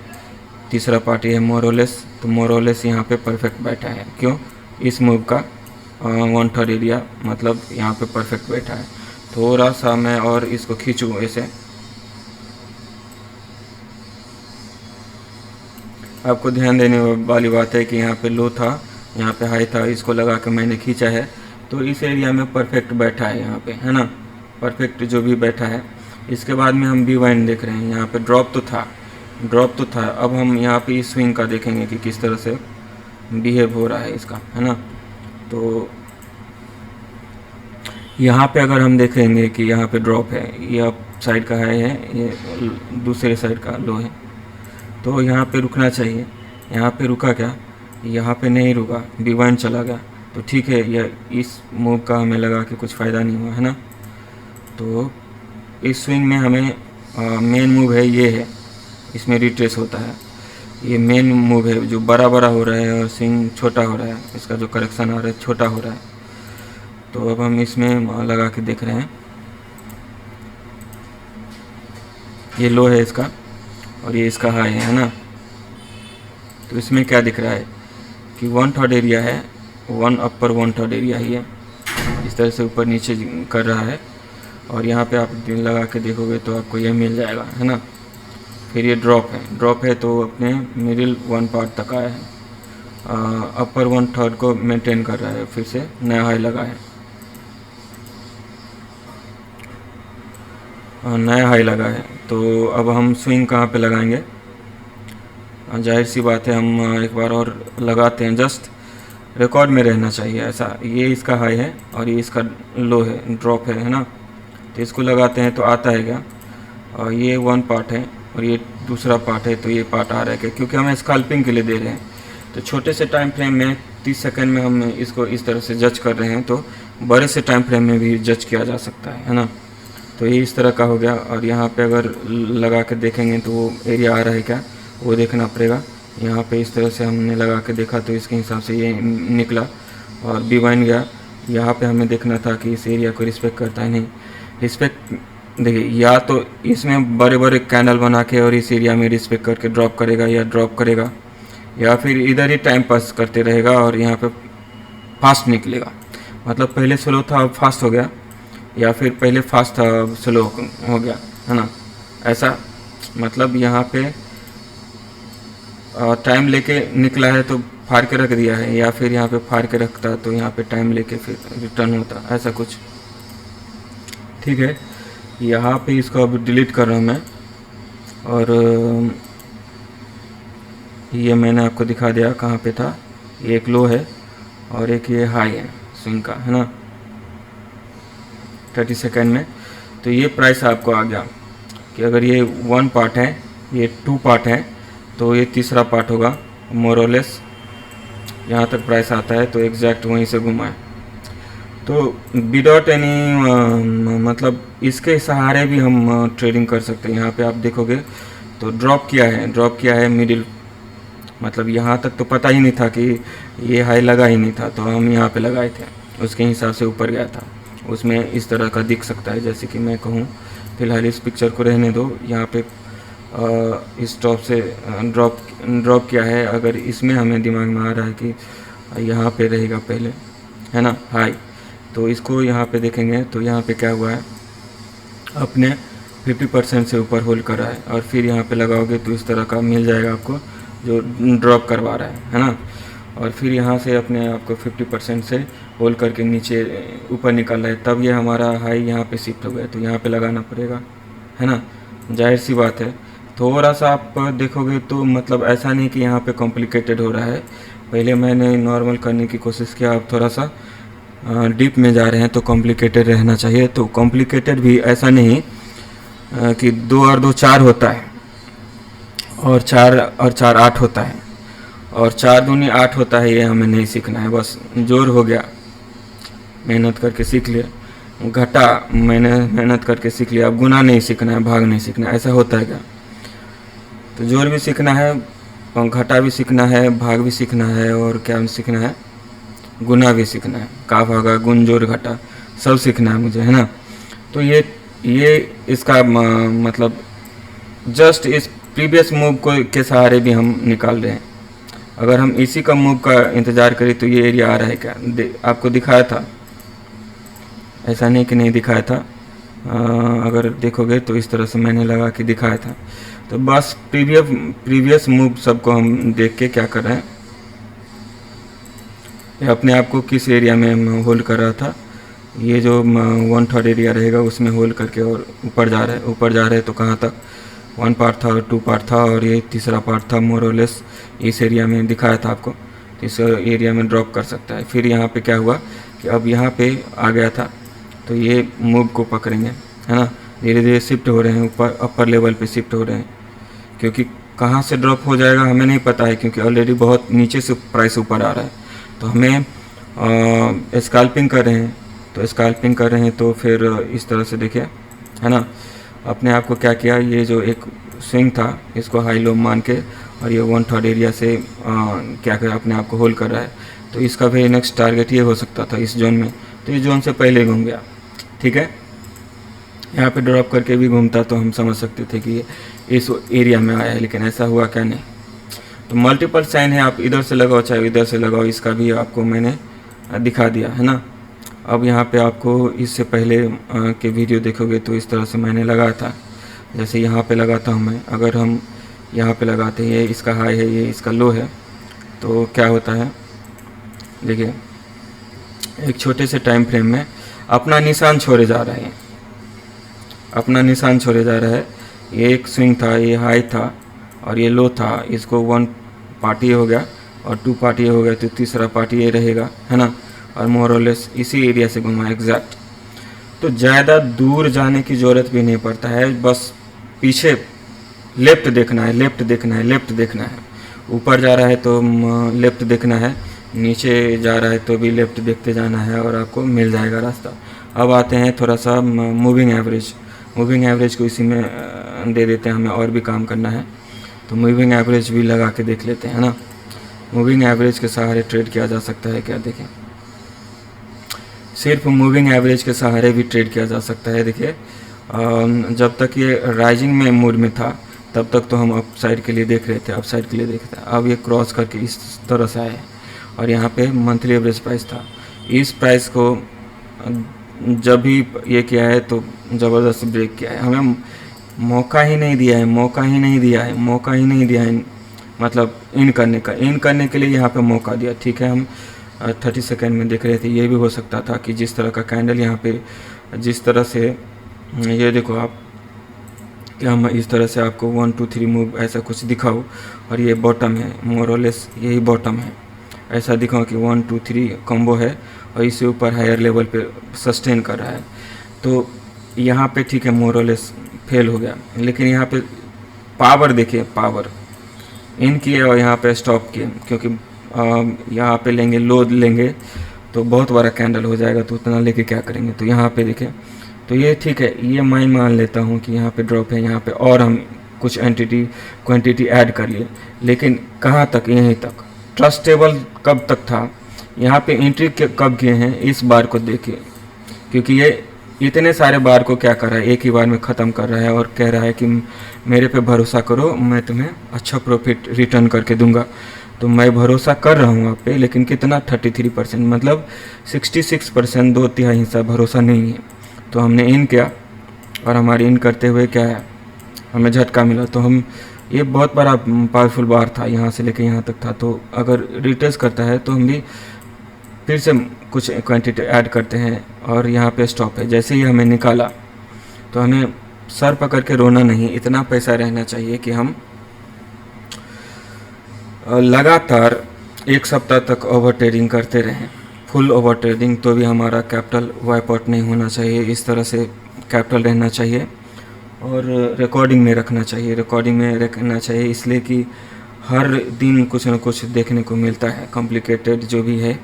तीसरा पार्ट ये है मोरलेस। तो मोरलेस यहाँ पे परफेक्ट बैठा है, क्यों, इस मूव का 1/3 एरिया मतलब यहाँ पे परफेक्ट बैठा है। थोड़ा सा मैं और इसको खींचूँ ऐसे, आपको ध्यान देने वाली बात है कि यहाँ पे लो था, यहाँ पे हाई था, इसको लगा के मैंने खींचा है, तो इस एरिया में परफेक्ट बैठा है यहाँ पे, है ना, परफेक्ट जो भी बैठा है। इसके बाद में हम B1 देख रहे हैं, यहाँ पे ड्रॉप तो था। अब हम यहाँ पे इस स्विंग का देखेंगे कि किस तरह से बिहेव हो रहा है इसका, है ना। तो यहाँ पे अगर हम देखेंगे कि यहाँ पे ड्रॉप है, ये अप साइड का है, ये दूसरे साइड का लो है, तो यहाँ पे रुकना चाहिए। यहाँ पे रुका क्या, यहाँ पे नहीं रुका, B1 चला गया, तो ठीक है, यह इस मूव का हमें लगा कि कुछ फ़ायदा नहीं हुआ, है ना। तो इस स्विंग में हमें मेन मूव है, ये है, इसमें रिट्रेस होता है, ये मेन मूव है जो बड़ा हो रहा है और स्विंग छोटा हो रहा है, इसका जो करेक्शन आ रहा है छोटा हो रहा है। तो अब हम इसमें लगा के देख रहे हैं, ये लो है इसका और ये इसका हाई है ना। तो इसमें क्या दिख रहा है कि 1/3 एरिया है, 1 अपर 1/3 एरिया ही है, इस तरह से ऊपर नीचे कर रहा है। और यहाँ पे आप लगा के देखोगे तो आपको ये मिल जाएगा, है ना। फिर ये ड्रॉप है तो अपने मिडिल 1 पार्ट तक आया है, अपर 1/3 को मेंटेन कर रहा है, फिर से नया हाई लगा है, नया हाई लगा है। तो अब हम स्विंग कहाँ पे लगाएंगे, जाहिर सी बात है हम एक बार और लगाते हैं, जस्ट रिकॉर्ड में रहना चाहिए ऐसा। ये इसका हाई है और ये इसका लो है, ड्रॉप है ना। तो इसको लगाते हैं तो आता है क्या, और ये वन पार्ट है और ये दूसरा पार्ट है, तो ये पार्ट आ रहा है क्या, क्योंकि हम स्कैल्पिंग के लिए दे रहे हैं। तो छोटे से टाइम फ्रेम में 30 सेकंड में हम इसको इस तरह से जज कर रहे हैं, तो बड़े से टाइम फ्रेम में भी जज किया जा सकता है ना। तो ये इस तरह का हो गया। और यहाँ पे अगर लगा के देखेंगे तो वो एरिया आ रहा है क्या, वो देखना पड़ेगा। यहाँ पे इस तरह से हमने लगा के देखा तो इसके हिसाब से ये निकला और भी बन गया। यहाँ पे हमें देखना था कि इस एरिया को रिस्पेक्ट करता है नहीं। रिस्पेक्ट देखिए, या तो इसमें बड़े बड़े कैंडल बना के और इस एरिया में रिस्पेक्ट करके ड्रॉप करेगा या ड्रॉप करेगा, या फिर इधर ही टाइम पास करते रहेगा और यहाँ पे फास्ट निकलेगा। मतलब पहले स्लो था अब फास्ट हो गया, या फिर पहले फास्ट था अब स्लो हो गया, है ना। ऐसा मतलब यहाँ पे टाइम लेके निकला है तो फाड़ के रख दिया है, या फिर यहाँ पे फाड़ के रखता तो यहाँ पे टाइम लेके फिर रिटर्न होता, ऐसा कुछ। ठीक है, यहाँ पे इसको अब डिलीट कर रहा हूँ मैं। और ये मैंने आपको दिखा दिया कहाँ पे था। ये एक लो है और एक ये हाई है स्विंग का, है ना, 30 सेकेंड में। तो ये प्राइस आपको आ गया कि अगर ये 1 पार्ट है, ये 2 पार्ट है, तो ये तीसरा पार्ट होगा मोर और लेस। यहाँ तक प्राइस आता है तो एग्जैक्ट वहीं से घुमा है। तो विदाउट एनी मतलब इसके सहारे भी हम ट्रेडिंग कर सकते हैं। यहाँ पे आप देखोगे तो ड्रॉप किया है मिडिल, मतलब यहाँ तक तो पता ही नहीं था कि ये हाई लगा ही नहीं था, तो हम यहाँ पे लगाए थे, उसके हिसाब से ऊपर गया था। उसमें इस तरह का दिख सकता है, जैसे कि मैं कहूँ फिलहाल इस पिक्चर को रहने दो। यहाँ पे इस टॉप से ड्रॉप किया है। अगर इसमें हमें दिमाग में आ रहा है कि यहाँ पे रहेगा पहले, है ना, हाई, तो इसको यहाँ पे देखेंगे तो यहाँ पे क्या हुआ है, अपने 50% से ऊपर होल्ड कर रहा है। और फिर यहाँ पे लगाओगे तो इस तरह का मिल जाएगा आपको जो ड्रॉप करवा रहा है ना। और फिर यहाँ से अपने आप को 50% से होल्ड करके नीचे ऊपर निकल रहा है, तब ये हमारा हाई यहाँ पे शिफ्ट हो गया, तो यहाँ पे लगाना पड़ेगा, है ना। जाहिर सी बात है। थोड़ा सा आप देखोगे तो मतलब ऐसा नहीं कि यहाँ पे कॉम्प्लिकेटेड हो रहा है। पहले मैंने नॉर्मल करने की कोशिश किया, अब थोड़ा सा डीप में जा रहे हैं तो कॉम्प्लिकेटेड रहना चाहिए। तो कॉम्प्लिकेटेड भी ऐसा नहीं कि 2 और 2 4 होता है, और 4 और 4 8 होता है, और 4 दूनी 8 होता है, ये हमें नहीं सीखना है। बस जोर हो गया, मेहनत करके सीख लिया, घटा मैंने मेहनत करके सीख लिया। अब गुना नहीं सीखना है, भाग नहीं सीखना है, ऐसा होता है क्या। तो जोर भी सीखना है, घटा भी सीखना है, भाग भी सीखना है, और क्या सीखना है, गुना भी सीखना है। का भागा गुण जोर घटा सब सीखना है मुझे, है ना। तो ये इसका मतलब जस्ट इस प्रीवियस मूव को के सहारे भी हम निकाल रहे हैं। अगर हम इसी का मूव का इंतज़ार करें तो ये एरिया आ रहा है क्या, आपको दिखाया था, ऐसा नहीं कि नहीं दिखाया था। अगर देखोगे तो इस तरह से मैंने लगा के दिखाया था। तो बस प्रीवियस मूव सबको हम देख के क्या कर रहे हैं, अपने आप को किस एरिया में होल्ड कर रहा था। ये जो 1/3 एरिया रहेगा उसमें होल्ड करके और ऊपर जा रहे हैं। तो कहाँ तक, 1 पार्ट था और 2 पार्ट था, और ये तीसरा पार्ट था मोर और लेस। इस एरिया में दिखाया था आपको, तो इस एरिया में ड्रॉप कर सकता है। फिर यहाँ पे क्या हुआ कि अब यहाँ पे आ गया था, तो ये मूव को पकड़ेंगे, है ना। धीरे धीरे शिफ्ट हो रहे हैं ऊपर, अपर लेवल पे शिफ्ट हो रहे हैं, क्योंकि कहाँ से ड्रॉप हो जाएगा हमें नहीं पता है, क्योंकि ऑलरेडी बहुत नीचे से प्राइस ऊपर आ रहा है। तो हमें स्कैल्पिंग कर रहे हैं, तो स्कैल्पिंग कर रहे हैं तो फिर इस तरह से देखिए, है ना। अपने आप को क्या किया, ये जो एक स्विंग था इसको हाई लो मान के, और ये 1/3 एरिया से क्या कर अपने आप को होल्ड कर रहा है। तो इसका भी नेक्स्ट टारगेट ये हो सकता था इस जोन में, तो इस जोन से पहले घूम गया, ठीक है। यहाँ पे ड्रॉप करके भी घूमता तो हम समझ सकते थे कि ये इस एरिया में आया है, लेकिन ऐसा हुआ क्या, नहीं। तो मल्टीपल साइन है, आप इधर से लगाओ चाहे इधर से लगाओ, इसका भी आपको मैंने दिखा दिया, है ना। अब यहाँ पे आपको इससे पहले के वीडियो देखोगे तो इस तरह से मैंने लगाया था, जैसे यहाँ पे लगाता हूँ मैं। अगर हम यहाँ पे लगाते हैं, ये इसका हाई है, ये इसका लो है, तो क्या होता है देखिए, एक छोटे से टाइम फ्रेम में अपना निशान छोड़े जा रहे हैं, अपना निशान छोड़े जा रहा है। ये एक स्विंग था, ये हाई था, और ये लो था, इसको 1 पार्ट ये हो गया और 2 पार्ट ये हो गया, तो तीसरा पार्ट ये रहेगा, है ना। और मोर और लेस इसी एरिया से घुमा एग्जैक्ट। तो ज़्यादा दूर जाने की ज़रूरत भी नहीं पड़ता है, बस पीछे लेफ़्ट देखना है, लेफ़्ट देखना है, लेफ़्ट देखना है। ऊपर जा रहा है तो लेफ़्ट देखना है, नीचे जा रहा है तो भी लेफ़्ट देखते जाना है और आपको मिल जाएगा रास्ता। अब आते हैं थोड़ा सा मूविंग एवरेज। मूविंग एवरेज को इसी में दे देते हैं, हमें और भी काम करना है तो मूविंग एवरेज भी लगा के देख लेते हैं ना। मूविंग एवरेज के सहारे ट्रेड किया जा सकता है क्या, देखें, सिर्फ मूविंग एवरेज के सहारे भी ट्रेड किया जा सकता है। देखिए जब तक ये राइजिंग में मूड में था तब तक तो हम अप साइड के लिए देख रहे थे, अप साइड के लिए देख रहे थे। अब ये क्रॉस करके इस तरह से आए और यहाँ पे मंथली एवरेज प्राइस था। इस प्राइस को जब भी ये किया है तो ज़बरदस्त ब्रेक किया है, हमें मौका ही नहीं दिया है, मौका ही नहीं दिया है, मौका ही नहीं दिया है, मतलब इन करने का, इन करने के लिए यहाँ पे मौका दिया। ठीक है, हम 30 सेकेंड में देख रहे थे, ये भी हो सकता था कि जिस तरह का कैंडल यहाँ पे, जिस तरह से ये देखो आप, कि हम इस तरह से आपको 1 2 3 मूव ऐसा कुछ दिखाओ और ये बॉटम है, मोर और लेस यही बॉटम है, ऐसा दिखाओ कि 1 2 3 कॉम्बो है और इससे ऊपर हायर लेवल पे सस्टेन कर रहा है। तो यहाँ पे ठीक है, मोर और लेस फेल हो गया, लेकिन यहाँ पे पावर देखिए, पावर इन किए और यहाँ पे स्टॉप किए, क्योंकि यहाँ पे लेंगे, लो लेंगे तो बहुत बड़ा कैंडल हो जाएगा, तो उतना लेके क्या करेंगे। तो यहाँ पे देखें, तो ये ठीक है, ये मैं मान लेता हूँ कि यहाँ पे ड्रॉप है, यहाँ पे और हम कुछ क्वांटिटी ऐड कर लिए, लेकिन कहाँ तक, यहीं तक। ट्रस्टेबल कब तक था, यहाँ पे एंट्री कब किए हैं, इस बार को देखिए, क्योंकि ये इतने सारे बार को क्या कर रहा है, एक ही बार में ख़त्म कर रहा है और कह रहा है कि मेरे पे भरोसा करो, मैं तुम्हें अच्छा प्रॉफिट रिटर्न करके दूंगा। तो मैं भरोसा कर रहा हूँ आप पे, लेकिन कितना, 33%, मतलब 66%, 2/3 हिस्सा भरोसा नहीं है। तो हमने इन किया और हमारे इन करते हुए क्या है, हमें झटका मिला। तो हम, ये बहुत बड़ा पावरफुल बार था, यहाँ से लेके यहाँ तक था, तो अगर रिटेस्ट करता है तो हम भी फिर से कुछ क्वांटिटी ऐड करते हैं और यहाँ पे स्टॉप है। जैसे ही हमें निकाला तो हमें सर पकड़ के रोना नहीं, इतना पैसा रहना चाहिए कि हम लगातार 1 सप्ताह तक ओवर ट्रेडिंग करते रहें, फुल ओवर ट्रेडिंग, तो भी हमारा कैपिटल वाइप आउट नहीं होना चाहिए। इस तरह से कैपिटल रहना चाहिए और रिकॉर्डिंग में रखना चाहिए, रिकॉर्डिंग में रखना चाहिए, इसलिए कि हर दिन कुछ न कुछ देखने को मिलता है। कॉम्प्लिकेटेड जो भी है,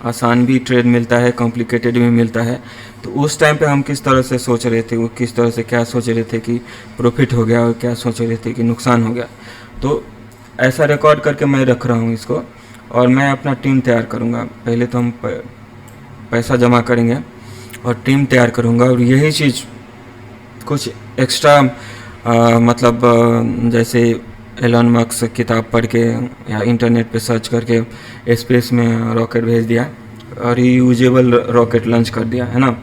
आसान भी ट्रेड मिलता है, कॉम्प्लिकेटेड भी मिलता है। तो उस टाइम पे हम किस तरह से सोच रहे थे, वो किस तरह से क्या सोच रहे थे कि प्रॉफिट हो गया और क्या सोच रहे थे कि नुकसान हो गया। तो ऐसा रिकॉर्ड करके मैं रख रहा हूँ इसको, और मैं अपना टीम तैयार करूँगा। पहले तो हम पैसा जमा करेंगे और टीम तैयार करूँगा, और यही चीज़ कुछ एक्स्ट्रा मतलब जैसे एलन मस्क किताब पढ़ के या इंटरनेट पे सर्च करके स्पेस में रॉकेट भेज दिया और रीयूजेबल रॉकेट लॉन्च कर दिया, है ना,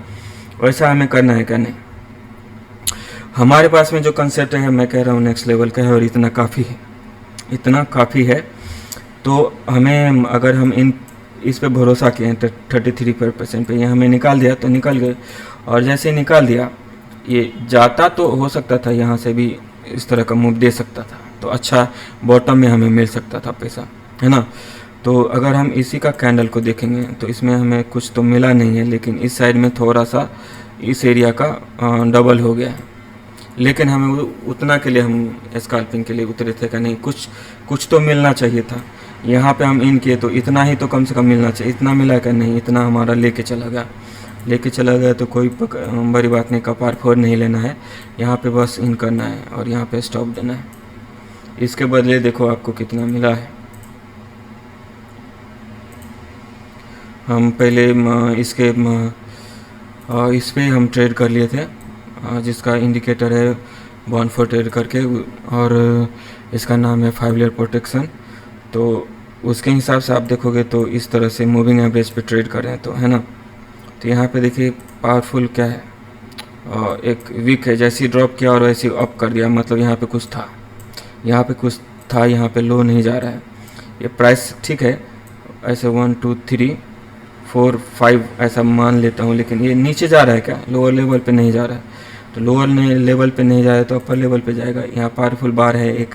वैसा हमें करना है क्या, नहीं। हमारे पास में जो कंसेप्ट है, मैं कह रहा हूँ नेक्स्ट लेवल का है और इतना काफ़ी है, इतना काफ़ी है। तो हमें, अगर हम इस पे भरोसा किए हैं 33% पे, ये हमें निकाल दिया तो निकल गए, और जैसे निकाल दिया, ये जाता तो हो सकता था यहाँ से भी इस तरह का मूव दे सकता था, तो अच्छा बॉटम में हमें मिल सकता था पैसा, है ना। तो अगर हम इसी का कैंडल को देखेंगे तो इसमें हमें कुछ तो मिला नहीं है, लेकिन इस साइड में थोड़ा सा इस एरिया का डबल हो गया है, लेकिन हमें उतना के लिए हम स्कैल्पिंग के लिए उतरे थे कि नहीं, कुछ तो मिलना चाहिए था। यहाँ पे हम इन किए तो इतना ही तो कम से कम मिलना चाहिए, इतना मिला क्या, नहीं, इतना हमारा लेके चला गया तो कोई बड़ी बात नहीं, कपार फोड़ नहीं लेना है, यहाँ पे बस इन करना है और यहाँ पे स्टॉप देना है। इसके बदले देखो आपको कितना मिला है। हम पहले इस पे हम ट्रेड कर लिए थे, जिसका इंडिकेटर है बॉन्ड फॉर ट्रेड करके, और इसका नाम है 5 ईयर प्रोटेक्शन। तो उसके हिसाब से आप देखोगे तो इस तरह से मूविंग एवरेज पे ट्रेड कर रहे हैं, तो है ना। तो यहाँ पे देखिए पावरफुल क्या है, एक वीक है, जैसे ही ड्रॉप किया और वैसे ही अप कर दिया, मतलब यहाँ पे कुछ था, यहाँ पे लो नहीं जा रहा है। ये प्राइस ठीक है, ऐसे 1 2 3 4 5 ऐसा मान लेता हूँ, लेकिन ये नीचे जा रहा है क्या, लोअर लेवल पे नहीं जा रहा है। तो लोअर लेवल पे नहीं जा रहा है तो अपर लेवल पे जाएगा। यहाँ पावरफुल बार है, एक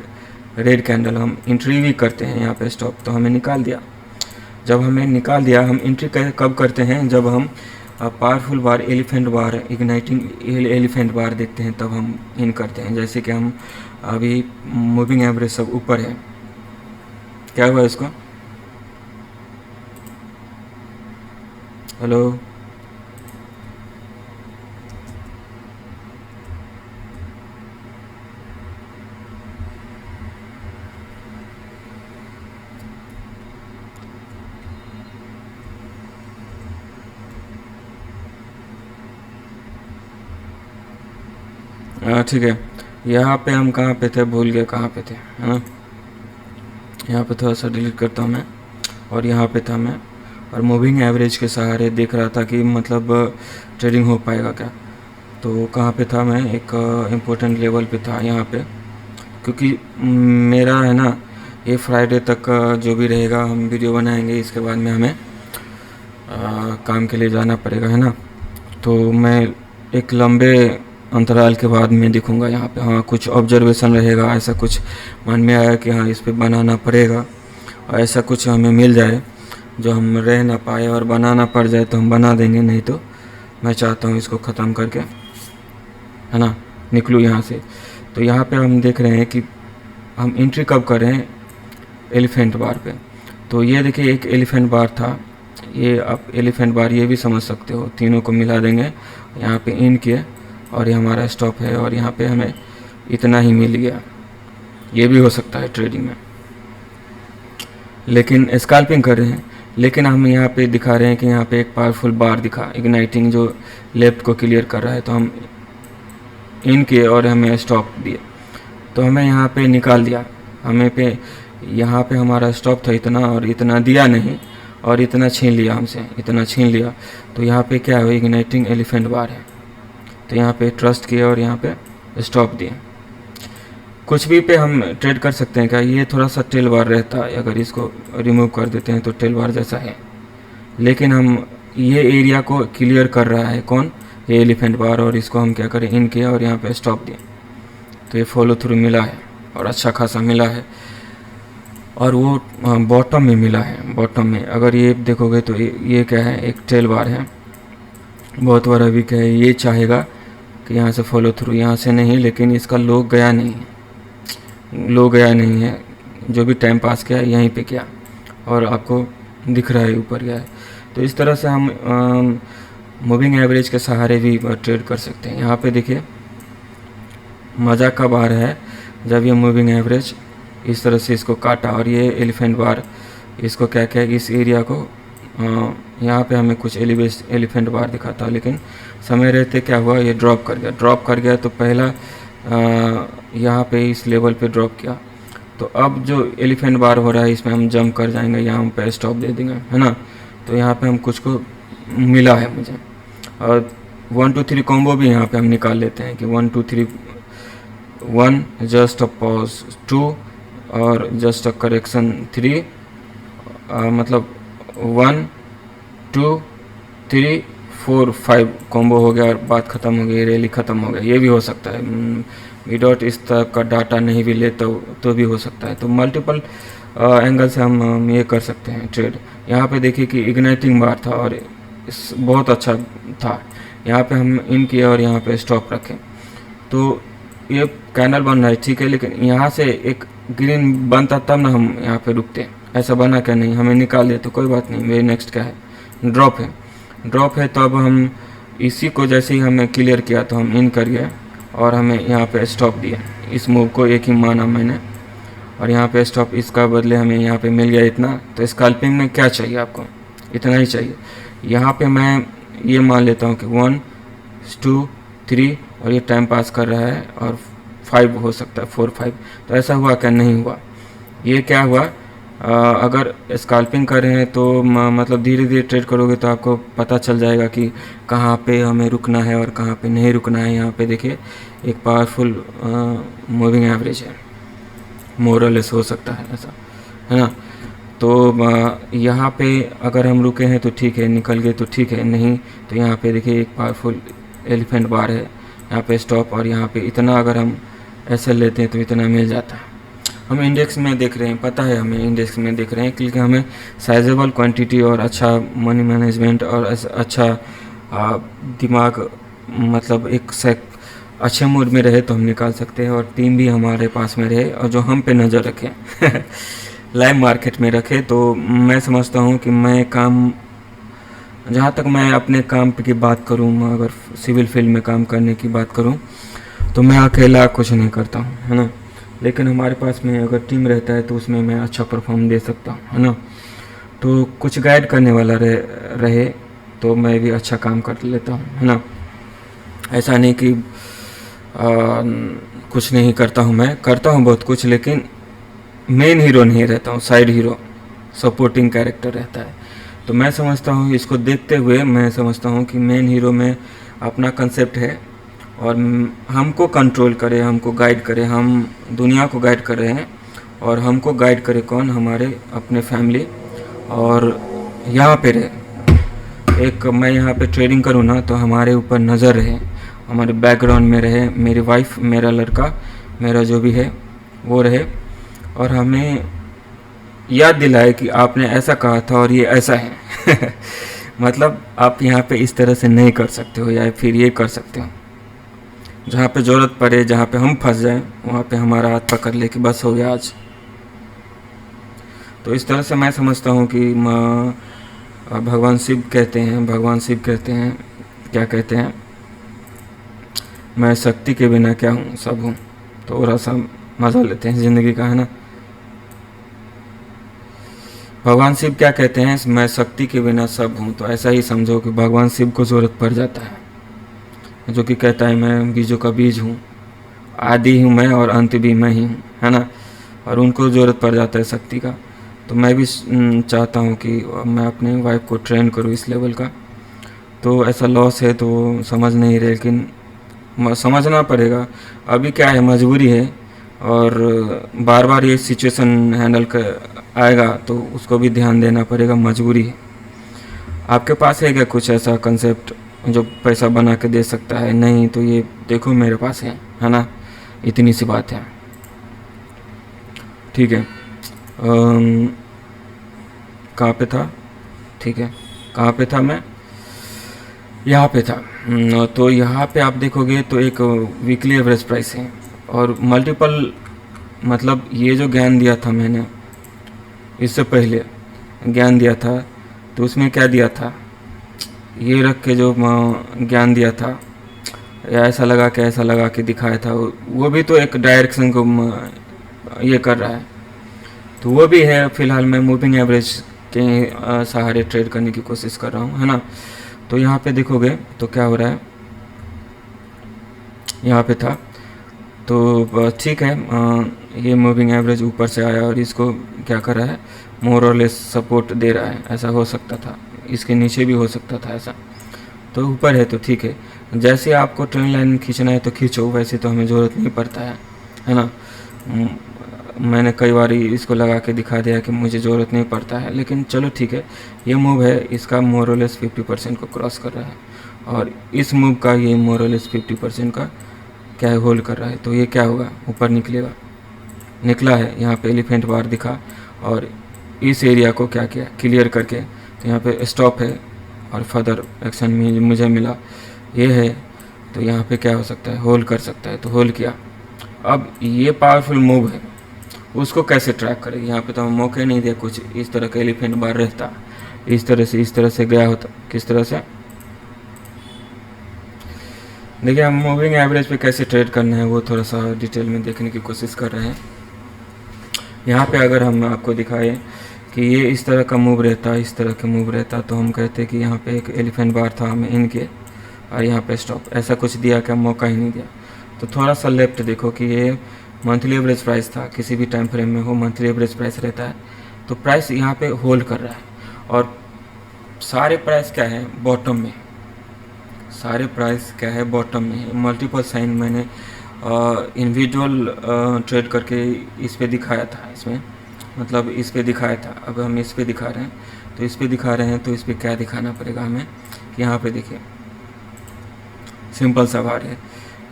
रेड कैंडल, हम एंट्री भी करते हैं यहाँ पे स्टॉप, तो हमें निकाल दिया। जब हमें निकाल दिया, हम एंट्री कब करते हैं, जब हम पावरफुल बार, एलिफेंट बार, इग्नाइटिंग एलिफेंट बार देखते हैं तब हम इन करते हैं। जैसे कि हम अभी मूविंग एवरेज सब ऊपर है, क्या हुआ इसको, हेलो, ठीक है। यहाँ पे हम कहाँ पे थे, भूल गए कहाँ पे थे, है ना। यहाँ पे थोड़ा सा डिलीट करता हूँ मैं, और यहाँ पे था मैं, और मूविंग एवरेज के सहारे देख रहा था कि मतलब ट्रेडिंग हो पाएगा क्या। तो कहाँ पे था मैं, एक इम्पोर्टेंट लेवल पे था यहाँ पे, क्योंकि मेरा है ना ये फ्राइडे तक जो भी रहेगा हम वीडियो बनाएंगे, इसके बाद में हमें काम के लिए जाना पड़ेगा, है ना। तो मैं एक लंबे अंतराल के बाद में दिखूंगा यहाँ पे। हाँ, कुछ ऑब्जर्वेशन रहेगा, ऐसा कुछ मन में आया कि हाँ इस पे बनाना पड़ेगा, और ऐसा कुछ हमें मिल जाए जो हम रह ना पाए और बनाना पड़ जाए तो हम बना देंगे, नहीं तो मैं चाहता हूँ इसको ख़त्म करके, है ना, निकलूँ यहाँ से। तो यहाँ पे हम देख रहे हैं कि हम एंट्री कब कर रहे हैं, एलिफेंट बार पे। तो ये देखिए एक एलिफेंट बार था, ये आप एलिफेंट बार ये भी समझ सकते हो, तीनों को मिला देंगे, यहाँ पे इन किए, और ये हमारा स्टॉप है, और यहाँ पे हमें इतना ही मिल गया। ये भी हो सकता है ट्रेडिंग में, लेकिन स्कैल्पिंग कर रहे हैं, लेकिन हम यहाँ पे दिखा रहे हैं कि यहाँ पे एक पावरफुल बार दिखा, इग्नाइटिंग, जो लेफ्ट को क्लियर कर रहा है। तो हम इन किए और हमें स्टॉप दिए, तो हमें यहाँ पे निकाल दिया। हमें पे यहाँ पे हमारा स्टॉप था इतना, और इतना दिया नहीं, और इतना छीन लिया हमसे, इतना छीन लिया। तो यहाँ पे क्या है, इग्नाइटिंग एलिफेंट बार है, तो यहाँ पे ट्रस्ट किया और यहाँ पे स्टॉप दिए। कुछ भी पे हम ट्रेड कर सकते हैं क्या, ये थोड़ा सा टेल बार रहता है, अगर इसको रिमूव कर देते हैं तो टेल बार जैसा है, लेकिन हम ये एरिया को क्लियर कर रहा है कौन, ये एलिफेंट बार, और इसको हम क्या करें, इन किया और यहाँ पे स्टॉप दिए। तो ये फॉलो थ्रू मिला है, और अच्छा खासा मिला है, और वो बॉटम में मिला है। बॉटम में अगर ये देखोगे तो ये क्या है, एक टेल बार है, बहुत बड़ा वीक है। ये चाहेगा कि यहाँ से फॉलो थ्रू, यहाँ से नहीं, लेकिन इसका लो गया नहीं है, लो गया नहीं है, जो भी टाइम पास किया यहीं पे किया, और आपको दिख रहा है ऊपर गया है। तो इस तरह से हम मूविंग एवरेज के सहारे भी ट्रेड कर सकते हैं। यहाँ पे देखिए मज़ा कब आ रहा है, जब ये मूविंग एवरेज इस तरह से इसको काटा, और ये एलिफेंट बार इसको क्या क्या इस एरिया को, यहाँ पे हमें कुछ एलिफेंट बार दिखा था, लेकिन समय रहते क्या हुआ, ये ड्रॉप कर गया। तो पहला यहाँ पे इस लेवल पे ड्रॉप किया, तो अब जो एलिफेंट बार हो रहा है इसमें हम जंप कर जाएंगे, यहाँ पे स्टॉप दे देंगे, है ना। तो यहाँ पे हम कुछ को मिला है मुझे, और 1 2 3 कॉम्बो भी यहाँ पे हम निकाल लेते हैं कि 1 2 3 1 जस्ट अ पॉज 2 और जस्ट अ करेक्शन 3, मतलब 1 2 3 4 5 कॉम्बो हो गया और बात ख़त्म हो गई, रैली ख़त्म हो गया। ये भी हो सकता है, विदाउट इस तरह का डाटा नहीं भी ले तो भी हो सकता है। तो मल्टीपल एंगल से हम ये कर सकते हैं ट्रेड। यहाँ पे देखिए कि इग्नाइटिंग बार था और बहुत अच्छा था, यहाँ पे हम इन किए और यहाँ पे स्टॉप रखें, तो ये कैंडल बन रहा है, ठीक है, लेकिन यहाँ से एक ग्रीन बनता तब ना हम यहाँ पे रुकते। ऐसा बना क्या, नहीं, हमें निकाल दे तो कोई बात नहीं। मेरे नेक्स्ट क्या है, ड्रॉप है। तो अब हम इसी को जैसे ही हमें क्लियर किया तो हम इन कर गए और हमें यहाँ पे स्टॉप दिया। इस मूव को एक ही माना मैंने, और यहाँ पे स्टॉप, इसका बदले हमें यहाँ पे मिल गया इतना। तो स्कैल्पिंग में क्या चाहिए आपको, इतना ही चाहिए। यहाँ पे मैं ये मान लेता हूँ कि 1 2 3 और ये टाइम पास कर रहा है, और 5 हो सकता है, 4 5। तो ऐसा हुआ क्या, नहीं हुआ। ये क्या हुआ, अगर स्कैल्पिंग कर रहे हैं तो मतलब धीरे धीरे ट्रेड करोगे तो आपको पता चल जाएगा कि कहाँ पे हमें रुकना है और कहाँ पे नहीं रुकना है। यहाँ पे देखिए एक पावरफुल मूविंग एवरेज है, मोरलेस हो सकता है ऐसा, है ना। तो यहाँ पे अगर हम रुके हैं तो ठीक है, निकल गए तो ठीक है, नहीं तो यहाँ पे देखिए एक पावरफुल एलिफेंट बार है, यहाँ पे स्टॉप, और यहाँ पे इतना अगर हम ऐसे लेते हैं तो इतना मिल जाता है। हम इंडेक्स में देख रहे हैं, पता है हमें इंडेक्स में देख रहे हैं, क्योंकि हमें साइजेबल क्वांटिटी और अच्छा मनी मैनेजमेंट और अच्छा दिमाग, मतलब एक अच्छे मूड में रहे तो हम निकाल सकते हैं, और टीम भी हमारे पास में रहे और जो हम पे नज़र रखे लाइव मार्केट में रखे। तो मैं समझता हूँ कि मैं काम, जहाँ तक मैं अपने काम की बात करूँ, अगर सिविल फील्ड में काम करने की बात करूँ तो मैं अकेला कुछ नहीं करता हूँ, है ना। लेकिन हमारे पास में अगर टीम रहता है तो उसमें मैं अच्छा परफॉर्म दे सकता हूँ, है ना। तो कुछ गाइड करने वाला रहे तो मैं भी अच्छा काम कर लेता हूँ, है ना। ऐसा नहीं कि कुछ नहीं करता हूँ, मैं करता हूँ बहुत कुछ, लेकिन मेन हीरो नहीं रहता हूँ, साइड हीरो, सपोर्टिंग कैरेक्टर रहता है। तो मैं समझता हूँ, इसको देखते हुए मैं समझता हूँ कि मेन हीरो में अपना कंसेप्ट है और हमको कंट्रोल करे, हमको गाइड करे, हम दुनिया को गाइड कर रहे हैं और हमको गाइड करे कौन, हमारे अपने फैमिली। और यहाँ पे रहे, एक मैं यहाँ पे ट्रेडिंग करूँ ना तो हमारे ऊपर नज़र रहे, हमारे बैकग्राउंड में रहे, मेरी वाइफ, मेरा लड़का, मेरा जो भी है वो रहे, और हमें याद दिलाए कि आपने ऐसा कहा था और ये ऐसा है मतलब आप यहाँ पे इस तरह से नहीं कर सकते हो, या फिर ये कर सकते हो। जहाँ पे ज़रूरत पड़े, जहाँ पे हम फंस जाएं, वहाँ पे हमारा हाथ पकड़ ले कि बस हो गया आज। तो इस तरह से मैं समझता हूँ कि भगवान शिव कहते हैं क्या कहते हैं, मैं शक्ति के बिना क्या हूँ, सब हूँ। तो थोड़ा सा मज़ा लेते हैं ज़िंदगी का, है ना। भगवान शिव क्या कहते हैं, मैं शक्ति के बिना सब हूँ। तो ऐसा ही समझो कि भगवान शिव को ज़रूरत पड़ जाता है, जो कि कहता है मैं बीजों का बीज हूँ, आदि हूँ मैं और अंत भी मैं ही हूँ, है ना। और उनको ज़रूरत पड़ जाता है शक्ति का। तो मैं भी चाहता हूँ कि मैं अपने वाइफ को ट्रेन करूँ इस लेवल का। तो ऐसा लॉस है तो समझ नहीं रहे, लेकिन समझना पड़ेगा। अभी क्या है, मजबूरी है, और बार बार ये सिचुएशन हैंडल कर आएगा तो उसको भी ध्यान देना पड़ेगा, मजबूरी है। आपके पास है क्या कुछ ऐसा कंसेप्ट जो पैसा बना के दे सकता है? नहीं तो ये देखो मेरे पास है ना, इतनी सी बात है, ठीक है। कहाँ पे था, ठीक है, कहाँ पे था मैं, यहाँ पे था। तो यहाँ पे आप देखोगे तो एक वीकली एवरेज प्राइस है और मल्टीपल, मतलब ये जो ज्ञान दिया था मैंने इससे पहले ज्ञान दिया था, तो उसमें क्या दिया था, ये रख के जो ज्ञान दिया था, या ऐसा लगा के दिखाया था, वो भी तो एक डायरेक्शन को ये कर रहा है। तो वो भी है। फिलहाल मैं मूविंग एवरेज के सहारे ट्रेड करने की कोशिश कर रहा हूँ, है ना। तो यहाँ पे देखोगे तो क्या हो रहा है, यहाँ पे था तो ठीक है, ये मूविंग एवरेज ऊपर से आया और इसको क्या कर रहा है, मोर और लेस सपोर्ट दे रहा है। ऐसा हो सकता था, इसके नीचे भी हो सकता था ऐसा। तो ऊपर है तो ठीक है, जैसे आपको ट्रेन लाइन खींचना है तो खींचो, वैसे तो हमें ज़रूरत नहीं पड़ता है ना। मैंने कई बार इसको लगा के दिखा दिया कि मुझे ज़रूरत नहीं पड़ता है, लेकिन चलो ठीक है। ये मूव है, इसका मोर और लेस 50% को क्रॉस कर रहा है, और इस मूव का ये मोर और लेस 50% का क्या है, होल्ड कर रहा है। तो ये क्या होगा, ऊपर निकलेगा, निकला है। यहाँ पे एलिफेंट बार दिखा और इस एरिया को क्या किया, क्लियर करके, तो यहाँ पे स्टॉप है और फर्दर एक्शन में मुझे मिला ये है। तो यहाँ पे क्या हो सकता है, होल्ड कर सकता है, तो होल्ड किया। अब ये पावरफुल मूव है, उसको कैसे ट्रैक करें। यहाँ पे तो हम मौके नहीं दिया कुछ, इस तरह का एलिफेंट बार रहता, इस तरह से गया होता, किस तरह से। देखिए हम मूविंग एवरेज पे कैसे ट्रेड करना है वो थोड़ा सा डिटेल में देखने की कोशिश कर रहे हैं। यहाँ पे अगर हम आपको दिखाएं कि ये इस तरह का मूव रहता, इस तरह का मूव रहता, तो हम कहते कि यहाँ पे एक एलिफेंट बार था हमें इनके, और यहाँ पे स्टॉप, ऐसा कुछ दिया क्या, मौका ही नहीं दिया। तो थोड़ा सा लेफ्ट देखो कि ये मंथली एवरेज प्राइस था, किसी भी टाइम फ्रेम में हो मंथली एवरेज प्राइस रहता है। तो प्राइस यहाँ पे होल्ड कर रहा है, और सारे प्राइस क्या है, बॉटम में, सारे प्राइस क्या है, बॉटम में है। मल्टीपल साइन मैंने इंडिविजुअल ट्रेड करके इस पे दिखाया था, इसमें मतलब इस पे दिखाया था। अब हम इस पे दिखा रहे हैं, तो इस पे दिखा रहे हैं, तो इस पे क्या दिखाना पड़ेगा हमें कि यहाँ पे देखिए सिंपल सा बार है,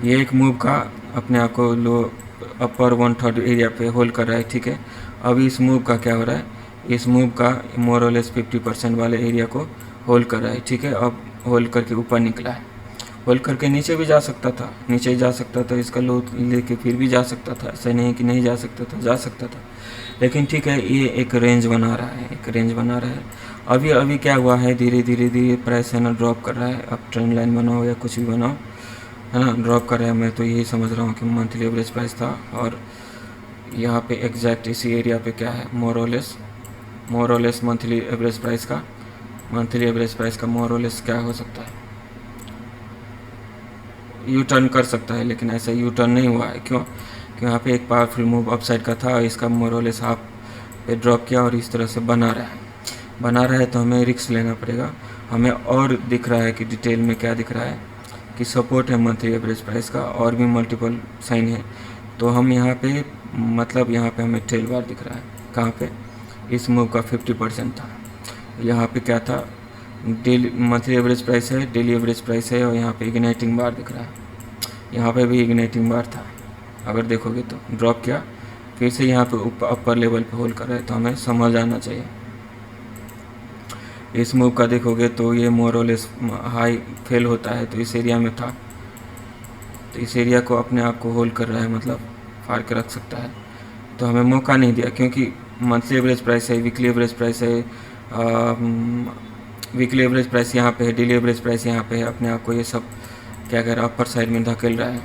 ये एक मूव का अपने आप को लो अपर 1/3 एरिया पे होल्ड कर रहा है, ठीक है। अभी इस मूव का क्या हो रहा है, इस मूव का मोर और लेस 50% वाले एरिया को होल्ड कर रहा है, ठीक है। अब होल्ड करके ऊपर निकला है, होल्ड करके नीचे भी जा सकता था, नीचे जा सकता था, इसका लो लेके फिर भी जा सकता था, ऐसा नहीं कि नहीं जा सकता था, जा सकता था। लेकिन ठीक है, ये एक रेंज बना रहा है, एक रेंज बना रहा है। अभी क्या हुआ है, धीरे धीरे प्राइस है ना ड्रॉप कर रहा है। अब ट्रेंड लाइन बनाओ या कुछ भी बनाओ, है ना, ड्रॉप कर रहा है। मैं तो यही समझ रहा हूँ कि मंथली एवरेज प्राइस था, और यहाँ पे एग्जैक्ट इसी एरिया पे क्या है, मोर और लेस मंथली एवरेज प्राइस का मोर और लेस क्या हो सकता है, यू टर्न कर सकता है। लेकिन ऐसा यू टर्न नहीं हुआ है, क्यों? कि यहाँ पे एक पावरफुल मूव अपसाइड का था, इसका मोर और लेस हाफ पे ड्रॉप किया और इस तरह से बना रहा है। तो हमें रिस्क लेना पड़ेगा। हमें और दिख रहा है कि डिटेल में क्या दिख रहा है कि सपोर्ट है मंथली एवरेज प्राइस का, और भी मल्टीपल साइन है। तो हम यहाँ पे मतलब यहाँ पे हमें टेल बार दिख रहा है, कहाँ पे, इस मूव का 50% था। यहाँ पे क्या था, डेली मंथली एवरेज प्राइस है, डेली एवरेज प्राइस है, और यहाँ पे इग्नाइटिंग बार दिख रहा है। यहाँ पे भी इग्नाइटिंग बार था, अगर देखोगे तो ड्रॉप किया, फिर से यहाँ पे अपर लेवल पे होल्ड कर रहा है। तो हमें समझ आना चाहिए। इस मूव का देखोगे तो ये मोर और लेस हाई फेल होता है, तो इस एरिया में था, तो इस एरिया को अपने आप को होल्ड कर रहा है, मतलब फाड़ के रख सकता है। तो हमें मौका नहीं दिया, क्योंकि मंथली एवरेज प्राइस है, वीकली एवरेज प्राइस है, वीकली एवरेज प्राइस यहाँ पे है, डेली एवरेज प्राइस यहाँ पे है। अपने आप को ये सब क्या कह रहा है, अपर साइड में धकेल रहा है।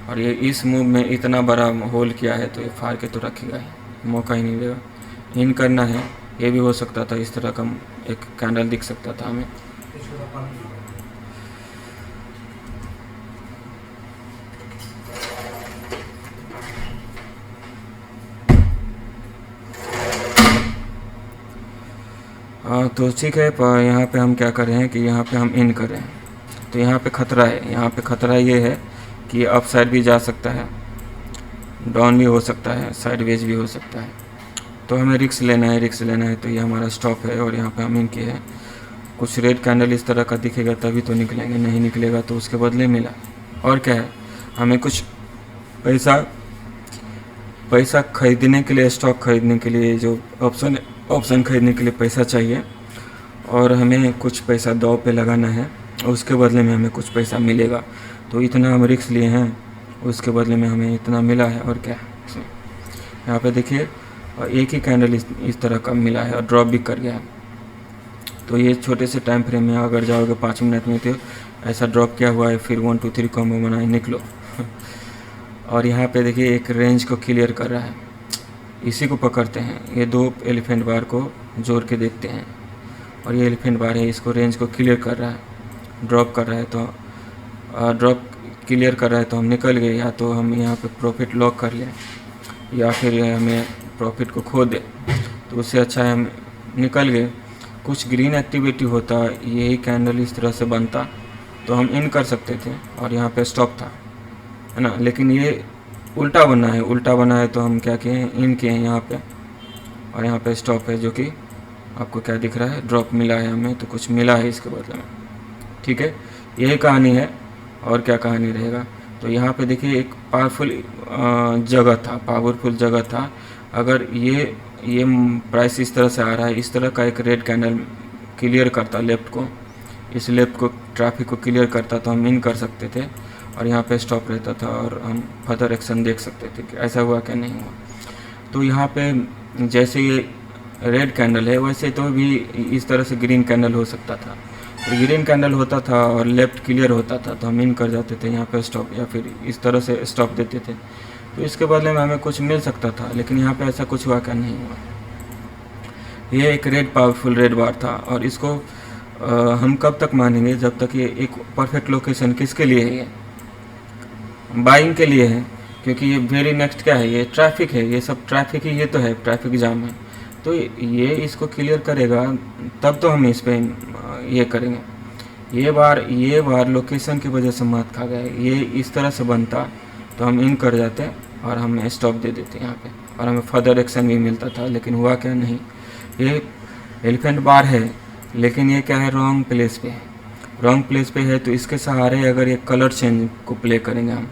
और ये इस मूव में इतना बड़ा होल्ड किया है, तो ये फाड़ के तो रखेगा ही, मौका ही नहीं देगा। इन करना है, ये भी हो सकता था, इस तरह का एक कैंडल दिख सकता था हमें। हाँ, तो ठीक है, यहाँ पे हम क्या कर रहे हैं कि यहाँ पे हम इन कर रहे हैं। तो यहाँ पे खतरा है, यहाँ पे खतरा ये है कि अप साइड भी जा सकता है, डाउन भी हो सकता है, साइडवेज भी हो सकता है। तो हमें रिस्क लेना है। तो ये हमारा स्टॉप है, और यहाँ पे हम इन किए हैं। कुछ रेड कैंडल इस तरह का दिखेगा तभी तो निकलेंगे, नहीं निकलेगा तो उसके बदले मिला। और क्या है, हमें कुछ पैसा खरीदने के लिए, स्टॉक खरीदने के लिए, जो ऑप्शन खरीदने के लिए पैसा चाहिए, और हमें कुछ पैसा दाव पे लगाना है, उसके बदले में हमें कुछ पैसा मिलेगा। तो इतना हम रिस्क लिए हैं, उसके बदले में हमें इतना मिला है। और क्या है, यहाँ पे देखिए एक ही कैंडल इस तरह का मिला है और ड्रॉप भी कर गया है। तो ये छोटे से टाइम फ्रेम में अगर जाओगे 5 मिनट में, तो ऐसा ड्रॉप किया हुआ है, फिर 1 2 3 कॉम्बो बनाए निकलो। और यहाँ पे देखिए एक रेंज को क्लियर कर रहा है, इसी को पकड़ते हैं। ये 2 एलिफेंट बार को जोड़ के देखते हैं, और ये एलिफेंट बार है, इसको रेंज को क्लियर कर रहा है, ड्रॉप कर रहा है। तो ड्रॉप क्लियर कर रहा है तो हम निकल गए, या तो हम यहाँ पे प्रॉफिट लॉक कर लें, या फिर हमें प्रॉफिट को खो दे। तो उससे अच्छा है हम निकल गए। कुछ ग्रीन एक्टिविटी होता, यही कैंडल इस तरह से बनता, तो हम इन कर सकते थे, और यहाँ पे स्टॉप था, है ना। लेकिन ये उल्टा बना है, तो हम क्या किए, इन किए हैं यहाँ पे, और यहाँ पे स्टॉप है, जो कि आपको क्या दिख रहा है, ड्रॉप मिला है हमें, तो कुछ मिला है इसके बदले में। ठीक है, यही कहानी है, और क्या कहानी रहेगा। तो यहाँ पे देखिए एक पावरफुल जगह था। अगर ये प्राइस इस तरह से आ रहा है, इस तरह का एक रेड कैंडल क्लियर करता लेफ्ट को, इस लेफ्ट को ट्रैफिक को क्लियर करता, तो हम इन कर सकते थे, और यहाँ पे स्टॉप रहता था, और हम फर्दर एक्शन देख सकते थे कि ऐसा हुआ क्या नहीं हुआ। तो यहाँ पे जैसे ये रेड कैंडल है, वैसे तो भी इस तरह से ग्रीन कैंडल हो सकता था। तो ग्रीन कैंडल होता था और लेफ़्ट क्लियर होता था, तो हम इन कर जाते थे यहाँ पे स्टॉप, या फिर इस तरह से स्टॉप देते थे, तो इसके बदले में हमें कुछ मिल सकता था। लेकिन यहाँ पे ऐसा कुछ हुआ क्या, नहीं हुआ। ये एक पावरफुल रेड बार था, और इसको हम कब तक मानेंगे, जब तक ये एक परफेक्ट लोकेशन किसके लिए है, ये बाइंग के लिए है। क्योंकि ये वेरी नेक्स्ट क्या है, ये ट्रैफिक है, ये सब ट्रैफिक ही, ये तो है ट्रैफिक जाम है। तो ये इसको क्लियर करेगा, तब तो हम इस पर ये करेंगे। ये बार लोकेशन की वजह से मात खा गया। ये इस तरह से बनता तो हम इन कर जाते, और हम स्टॉप दे देते यहाँ पे, और हमें फर्दर एक्शन भी मिलता था। लेकिन हुआ क्या, नहीं। ये एलिफेंट बार है, लेकिन ये क्या है, रॉन्ग प्लेस पे है। तो इसके सहारे अगर ये कलर चेंज को प्ले करेंगे हम,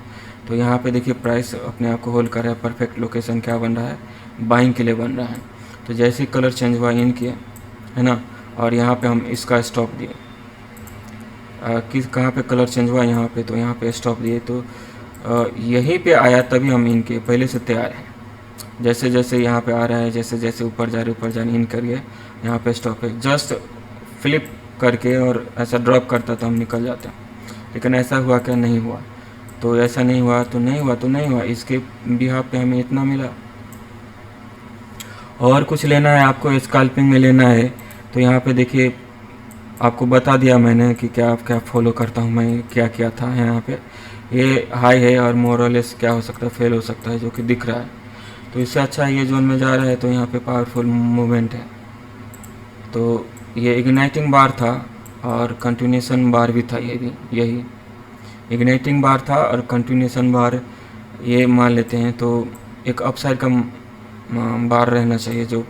तो यहाँ पे देखिए प्राइस अपने आप को होल्ड कर रहा है। परफेक्ट लोकेशन क्या बन रहा है, बाइंग के लिए बन रहा है। तो जैसे ही कलर चेंज हुआ इन किए, है ना, और यहाँ पे हम इसका स्टॉप दिए, किस कहाँ पे कलर चेंज हुआ यहाँ पे, तो यहाँ पे स्टॉप दिए। तो यहीं पे आया तभी हम इन किए, पहले से तैयार है। जैसे जैसे यहाँ पे आ रहा है, जैसे जैसे ऊपर जा रहे इन करिए, यहाँ पे स्टॉप है। जस्ट फ्लिप करके और ऐसा ड्रॉप करता तो हम निकल जाते हैं। लेकिन ऐसा हुआ क्या, नहीं हुआ। तो ऐसा नहीं हुआ तो नहीं हुआ तो नहीं हुआ, इसके बिहाफ पे हमें इतना मिला। और कुछ लेना है आपको, स्कैल्पिंग में लेना है तो यहाँ पे देखिए आपको बता दिया मैंने कि क्या फॉलो करता हूँ मैं, क्या किया था। यहाँ पे ये हाई है और मोरलेस क्या हो सकता है, फेल हो सकता है, जो कि दिख रहा है। तो इससे अच्छा ये जोन में जा रहा है, तो यहाँ पे पावरफुल मूवमेंट है। तो ये इग्नाइटिंग बार था और कंटिन्यूशन बार भी था, ये भी यही इग्नाइटिंग बार था और कंटिन्यूशन बार ये मान लेते हैं। तो एक अपसाइड का बार रहना चाहिए, जो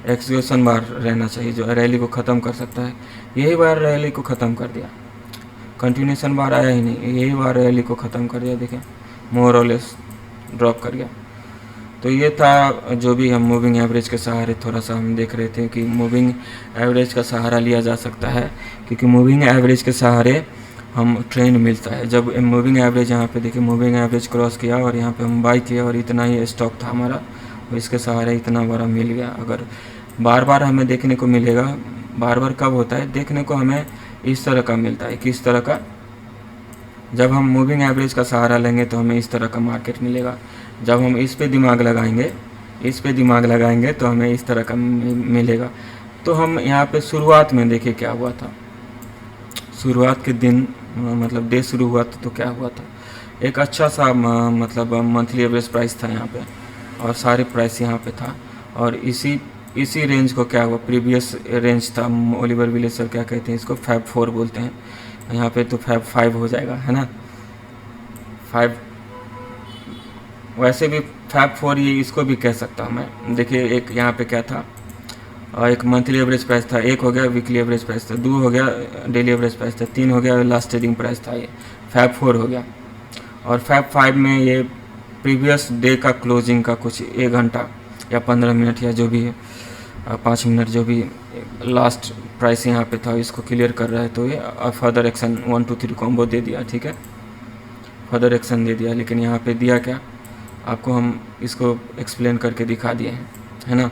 एक्सक्यूशन बार रहना चाहिए, जो रैली को ख़त्म कर सकता है। यही बार रैली को ख़त्म कर दिया, कंटिन्यूशन बार आया ही नहीं, यही बार रैली को ख़त्म कर दिया। देखें मोर और लेस ड्रॉप कर गया। तो ये था जो भी हम मूविंग एवरेज के सहारे थोड़ा सा हम देख रहे थे कि मूविंग एवरेज का सहारा लिया जा सकता है, क्योंकि मूविंग एवरेज के सहारे हम ट्रेंड मिलता है। जब मूविंग एवरेज यहाँ पे देखिए, मूविंग एवरेज क्रॉस किया और यहाँ पे हम बाई किया और इतना ही स्टॉक था हमारा, और इसके सहारे इतना बड़ा मिल गया। अगर बार बार हमें देखने को मिलेगा, बार बार कब होता है देखने को, हमें इस तरह का मिलता है। किस तरह का, जब हम मूविंग एवरेज का सहारा लेंगे तो हमें इस तरह का मार्केट मिलेगा। जब हम इस पे दिमाग लगाएंगे तो हमें इस तरह का मिलेगा। तो हम यहाँ पे शुरुआत में देखिए क्या हुआ था, शुरुआत के दिन मतलब डे शुरू हुआ तो क्या हुआ था, एक अच्छा सा मतलब मंथली एवरेज प्राइस था यहाँ पे, और सारे प्राइस यहाँ पे था। और इसी रेंज को क्या हुआ, प्रीवियस रेंज था, ओलिवर विलेज सर क्या कहते हैं इसको, फैब 4 बोलते हैं। यहाँ पे तो फैब 5 हो जाएगा, है ना, 5। वैसे भी फैब 4 ये इसको भी कह सकता हूँ मैं। देखिए एक यहाँ पे क्या था, और एक मंथली एवरेज प्राइस था, एक हो गया वीकली एवरेज प्राइस था, 2 हो गया डेली एवरेज प्राइस था, 3 हो गया लास्ट ट्रेडिंग प्राइस था, ये फैब 4 हो गया। और फैब 5 में ये प्रीवियस डे का क्लोजिंग का कुछ 1 घंटा या 15 मिनट या जो भी है 5 मिनट जो भी लास्ट प्राइस यहाँ पे था, इसको क्लियर कर रहा है। तो ये फर्दर एक्शन 1 2 3 कॉम्बो दे दिया, ठीक है, फर्दर एक्शन दे दिया। लेकिन यहाँ पे दिया क्या, आपको हम इसको एक्सप्लेन करके दिखा दिए हैं, है ना।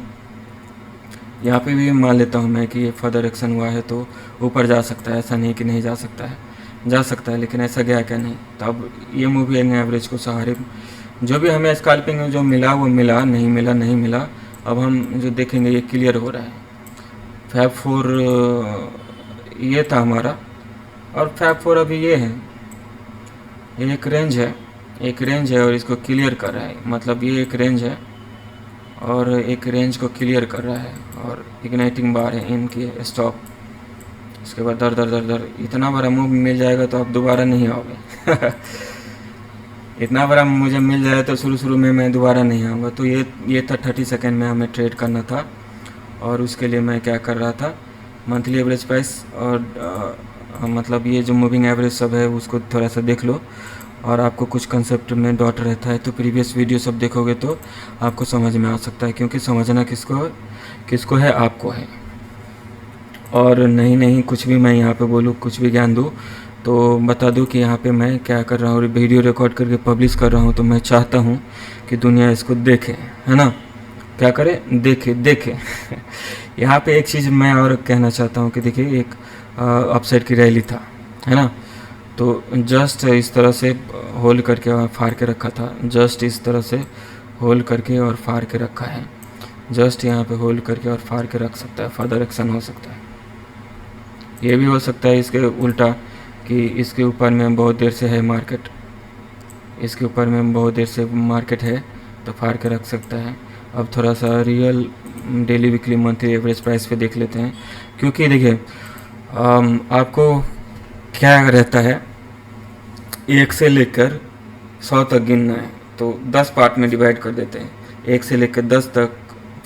यहाँ पे भी मान लेता हूँ मैं कि ये फर्दर एक्शन हुआ है तो ऊपर जा सकता है, ऐसा नहीं कि नहीं जा सकता है, जा सकता है। लेकिन ऐसा गया क्या, नहीं। तो अब ये मूविंग एवरेज को सहारे जो भी हमें स्कैल्पिंग में जो मिला वो मिला, नहीं मिला नहीं मिला। अब हम जो देखेंगे ये क्लियर हो रहा है। फैब 4 ये था हमारा, और फैब 4 अभी ये है, ये एक रेंज है और इसको क्लियर कर रहा है। मतलब ये एक रेंज है और एक रेंज को क्लियर कर रहा है, और इग्नाइटिंग बार है इनकी स्टॉप। इसके बाद दर इतना बड़ा मूव मिल जाएगा तो आप दोबारा नहीं आओगे इतना बड़ा मुझे मिल जाए तो शुरू में मैं दोबारा नहीं आऊँगा। तो ये था 30 सेकेंड में हमें ट्रेड करना था, और उसके लिए मैं क्या कर रहा था, मंथली एवरेज प्राइस और मतलब ये जो मूविंग एवरेज सब है उसको थोड़ा सा देख लो, और आपको कुछ कंसेप्ट में डाउट रहता है तो प्रीवियस वीडियो सब देखोगे तो आपको समझ में आ सकता है। क्योंकि समझना किसको है, आपको है। और नहीं कुछ भी मैं यहाँ पे बोलूँ, कुछ भी ज्ञान दूँ तो बता दूँ कि यहाँ पे मैं क्या कर रहा हूँ, और वीडियो रिकॉर्ड करके पब्लिश कर रहा हूँ। तो मैं चाहता हूँ कि दुनिया इसको देखे, है ना, क्या करे, देखे यहाँ पे एक चीज़ मैं और कहना चाहता हूँ कि देखिए एक अपसाइड की रैली था, है ना। तो जस्ट इस तरह से होल्ड करके और फाड़ के रखा था, जस्ट इस तरह से होल्ड करके और फाड़ के रखा है। जस्ट यहाँ पे होल्ड करके और फाड़ के रख सकता है, फर्दर एक्शन हो सकता है। ये भी हो सकता है इसके उल्टा कि इसके ऊपर में बहुत देर से है मार्केट, इसके ऊपर में बहुत देर से मार्केट है तो फाड़ के रख सकता है। अब थोड़ा सा real daily weekly monthly average price पे देख लेते हैं। क्योंकि देखिए आपको क्या रहता है, 1 से लेकर 100 तक गिनना है तो 10 पार्ट में डिवाइड कर देते हैं। 1 से लेकर 10 तक,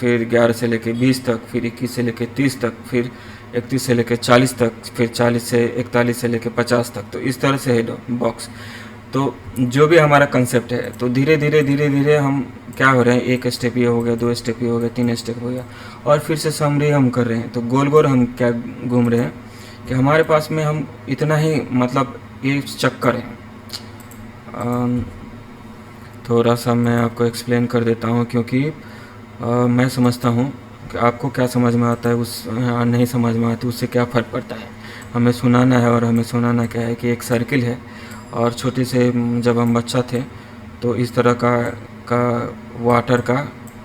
फिर 11 से लेकर 20 तक, फिर 21 से लेकर 30 तक, फिर 31 से लेकर 40 तक, फिर 40 से 41 से लेकर 50 तक। तो इस तरह से है बॉक्स। तो जो भी हमारा कंसेप्ट है, तो धीरे धीरे हम क्या हो रहे हैं, एक स्टेप ये हो गया, 2 स्टेप ये हो गया, 3 स्टेप हो गया, और फिर से समरी हम कर रहे हैं। तो गोल गोल हम क्या घूम रहे हैं कि हमारे पास में हम इतना ही मतलब ये चक्कर है। थोड़ा सा मैं आपको एक्सप्लेन कर देता हूँ, क्योंकि मैं समझता हूँ कि आपको क्या समझ में आता है, उस नहीं समझ में आती उससे क्या फ़र्क पड़ता है। हमें सुनाना है, और हमें सुनाना क्या है कि एक सर्किल है, और छोटे से जब हम बच्चा थे तो इस तरह का वाटर का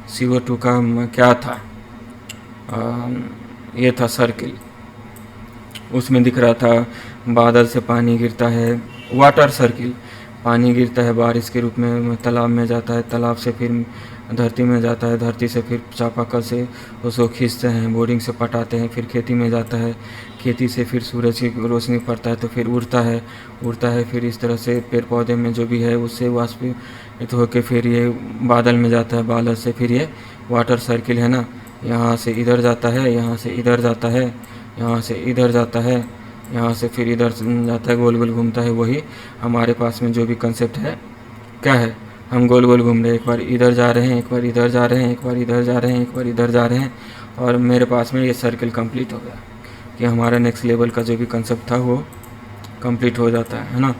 CO2 का क्या था, ये था सर्किल। उसमें दिख रहा था बादल से पानी गिरता है, वाटर सर्किल, पानी गिरता है बारिश के रूप में, तालाब में जाता है, तालाब से फिर धरती में जाता है, धरती से फिर चापाकल से उसको खींचते हैं, बोरिंग से पटाते हैं, फिर खेती में जाता है, खेती से फिर सूरज की रोशनी पड़ता है तो फिर उड़ता है, फिर इस तरह से पेड़ पौधे में जो भी है उससे वाष्पित होकर फिर ये बादल में जाता है, बादल से फिर ये वाटर सर्किल है ना, यहाँ से इधर जाता है, यहाँ से इधर जाता है, यहाँ से इधर जाता है, यहाँ से फिर इधर जाता है, गोल गोल घूमता है। वही हमारे पास में जो भी कंसेप्ट है क्या है, हम गोल गोल घूम रहे हैं, एक बार इधर जा रहे हैं, एक बार इधर जा रहे हैं, एक बार इधर जा रहे हैं, एक बार इधर जा रहे हैं, और मेरे पास में ये सर्किल कंप्लीट हो गया कि हमारा नेक्स्ट लेवल का जो भी कंसेप्ट था वो कंप्लीट हो जाता है ना।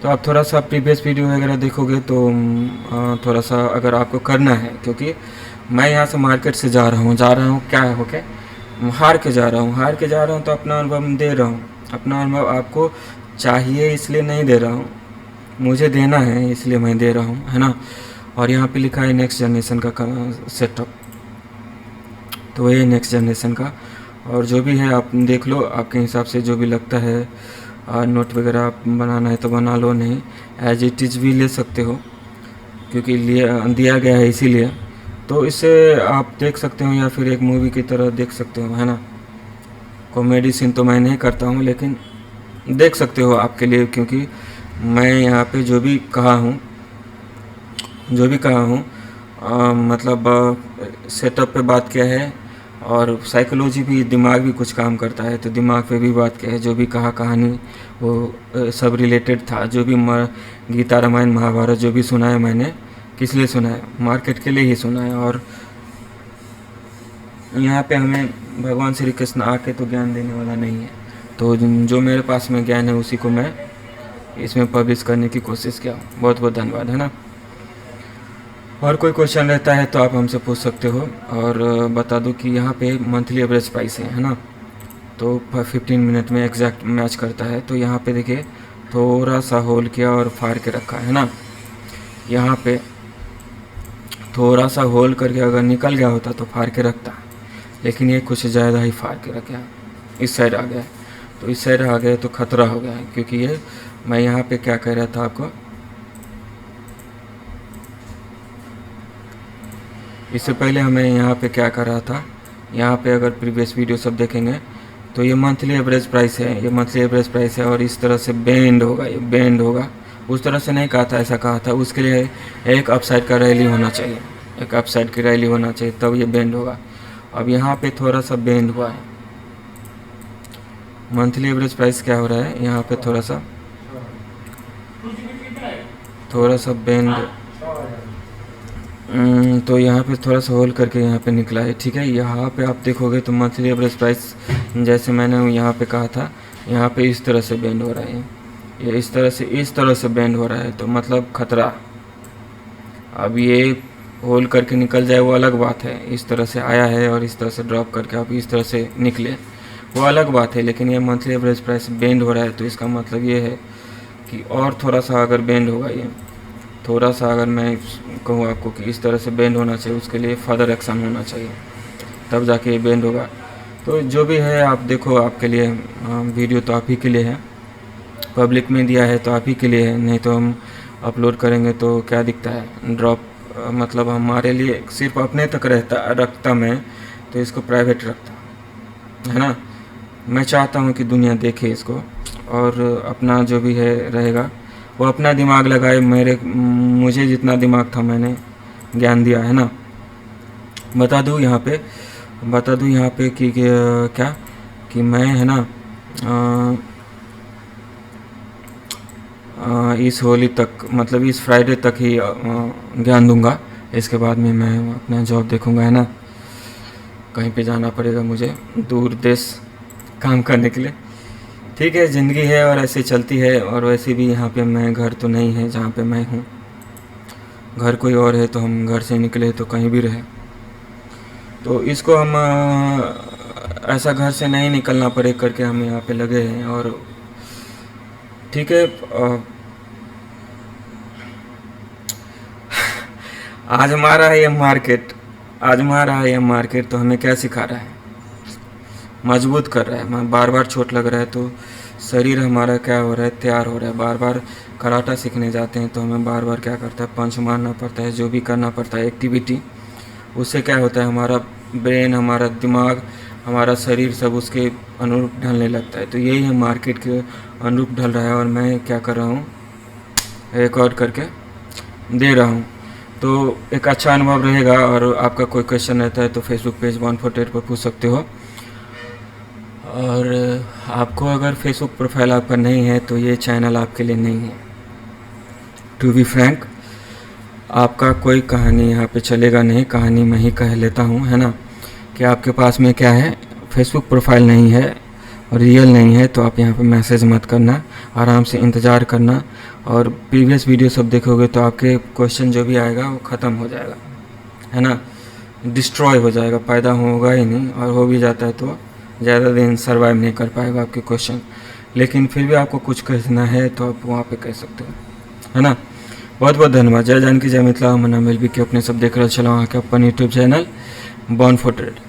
तो आप थोड़ा सा प्रीवियस वीडियो वगैरह देखोगे तो थोड़ा सा अगर आपको करना है, क्योंकि मैं यहाँ से मार्केट से जा रहा हूँ क्या है, ओके, हार के जा रहा हूँ तो अपना अनुभव दे रहा हूँ। अपना अनुभव आपको चाहिए इसलिए नहीं दे रहा हूँ, मुझे देना है इसलिए मैं दे रहा हूँ, है ना। और यहाँ पे लिखा है नेक्स्ट जनरेशन का सेटअप, तो ये नेक्स्ट जनरेशन का, और जो भी है आप देख लो, आपके हिसाब से जो भी लगता है, नोट वगैरह आप बनाना है तो बना लो, नहीं एज इट इज़ भी ले सकते हो, क्योंकि दिया गया है इसीलिए। तो इसे आप देख सकते हो या फिर एक मूवी की तरह देख सकते हो, है ना। कॉमेडी सीन तो मैं नहीं करता हूँ, लेकिन देख सकते हो आपके लिए, क्योंकि मैं यहाँ पे जो भी कहा हूँ मतलब सेटअप पे बात किया है, और साइकोलॉजी भी, दिमाग भी कुछ काम करता है, तो दिमाग पे भी बात किया है। जो भी कहानी वो सब रिलेटेड था, जो भी गीता रामायण महाभारत जो भी सुना है मैंने, किस लिए सुना है, मार्केट के लिए ही सुना है। और यहाँ पे हमें भगवान श्री कृष्ण आके तो ज्ञान देने वाला नहीं है, तो जो मेरे पास में ज्ञान है उसी को मैं इसमें पब्लिश करने की कोशिश किया हूँ। बहुत बहुत धन्यवाद, है ना। और कोई क्वेश्चन रहता है तो आप हमसे पूछ सकते हो। और बता दूं कि यहाँ पे मंथली एवरेज प्राइस है ना, तो 15 मिनट में एग्जैक्ट मैच करता है। तो यहाँ पे देखिए थोड़ा सा होल किया और फाड़ के रखा है ना, यहाँ पे थोड़ा सा होल करके अगर निकल गया होता तो फाड़ के रखता, लेकिन ये कुछ ज़्यादा ही फाड़ के रख गया, इस साइड आ गया। तो इस साइड आ गए तो खतरा हो गया है, क्योंकि ये मैं यहाँ पे क्या कह रहा था आपको, इससे पहले हमें यहाँ पे क्या कर रहा था, यहाँ पे अगर प्रीवियस वीडियो सब देखेंगे तो ये मंथली एवरेज प्राइस है, ये मंथली एवरेज प्राइस है, और इस तरह से बेंड होगा, ये बेंड होगा। उस तरह से नहीं कहा था, ऐसा कहा था, उसके लिए एक अपसाइड का रैली होना चाहिए, एक अपसाइड की रैली होना चाहिए, तब ये बेंड होगा। अब यहाँ पे थोड़ा सा बेंड हुआ है। मंथली एवरेज प्राइस क्या हो रहा है, यहाँ पे थोड़ा सा बेंड, तो यहाँ पे थोड़ा सा होल करके यहाँ पे निकला है, ठीक है। यहाँ पे आप देखोगे तो मंथली एवरेज प्राइस जैसे मैंने यहाँ पे कहा था, यहाँ पे इस तरह से बेंड हो रहा है, ये इस तरह से बेंड हो रहा है, तो मतलब खतरा। अब ये होल करके निकल जाए वो अलग बात है, इस तरह से आया है और इस तरह से ड्रॉप करके अब इस तरह से निकले वो अलग बात है, लेकिन ये मंथली एवरेज प्राइस बेंड हो रहा है, तो इसका मतलब ये है कि और थोड़ा सा अगर बेंड होगा, ये थोड़ा सा अगर मैं कहूँ आपको कि इस तरह से बेंड होना चाहिए, उसके लिए फर्दर एक्शन होना चाहिए, तब जाके ये बेंड होगा। तो जो भी है आप देखो, आपके लिए वीडियो तो आप ही के लिए है, पब्लिक में दिया है तो आप ही के लिए है, नहीं तो हम अपलोड करेंगे तो क्या दिखता है, ड्रॉप, मतलब हमारे लिए सिर्फ अपने तक रखता मैं, तो इसको प्राइवेट रखता, है ना। मैं चाहता हूँ कि दुनिया देखे इसको, और अपना जो भी है रहेगा वो अपना दिमाग लगाए, मुझे जितना दिमाग था मैंने ज्ञान दिया, है ना। बता दूँ यहाँ पे कि क्या कि मैं, है ना, इस होली तक, मतलब इस फ्राइडे तक ही ज्ञान दूंगा। इसके बाद में मैं अपना जॉब देखूंगा, है ना। कहीं पे जाना पड़ेगा मुझे दूर देश काम करने के लिए। ठीक है, ज़िंदगी है और ऐसे चलती है। और वैसे भी यहाँ पे मैं, घर तो नहीं है जहाँ पे मैं हूँ, घर कोई और है, तो हम घर से निकले तो कहीं भी रहे। तो इसको हम ऐसा घर से नहीं निकलना पड़े करके हम यहाँ पे लगे हैं। और ठीक है, आजमा रहा है ये मार्केट, आजमा रहा है ये मार्केट, तो हमें क्या सिखा रहा है? मजबूत कर रहा है। बार बार चोट लग रहा है तो शरीर हमारा क्या हो रहा है? तैयार हो रहा है। बार बार कराटा सीखने जाते हैं तो हमें बार बार क्या करता है? पंच मारना पड़ता है, जो भी करना पड़ता है एक्टिविटी। उससे क्या होता है? हमारा ब्रेन, हमारा दिमाग, हमारा शरीर सब उसके अनुरूप ढलने लगता है। तो यही है, मार्केट के अनुरूप ढल रहा है। और मैं क्या कर रहा हूँ? रिकॉर्ड करके दे रहा हूँ। तो एक अच्छा अनुभव रहेगा। और आपका कोई क्वेश्चन रहता है तो फेसबुक पेज बॉन्ड48 पर पूछ सकते हो। और आपको अगर फेसबुक प्रोफाइल आपका नहीं है तो ये चैनल आपके लिए नहीं है। टू बी फ्रैंक, आपका कोई कहानी यहाँ पे चलेगा नहीं। कहानी मैं ही कह लेता हूँ, है ना। कि आपके पास में क्या है? फेसबुक प्रोफाइल नहीं है और रियल नहीं है, तो आप यहाँ पे मैसेज मत करना, आराम से इंतज़ार करना। और प्रीवियस वीडियो सब देखोगे तो आपके क्वेश्चन जो भी आएगा वो ख़त्म हो जाएगा, है ना। डिस्ट्रॉय हो जाएगा, पैदा होगा ही नहीं। और हो भी जाता है तो ज़्यादा दिन सर्वाइव नहीं कर पाएगा आपके क्वेश्चन। लेकिन फिर भी आपको कुछ कहना है तो आप वहाँ पे कह सकते हो, है ना। बहुत बहुत धन्यवाद। जय जानकी, जय मिथिला। मैं नाम एलबी के अपने सब देख रहे चलो वहाँ के अपन यूट्यूब चैनल बॉन्ड48।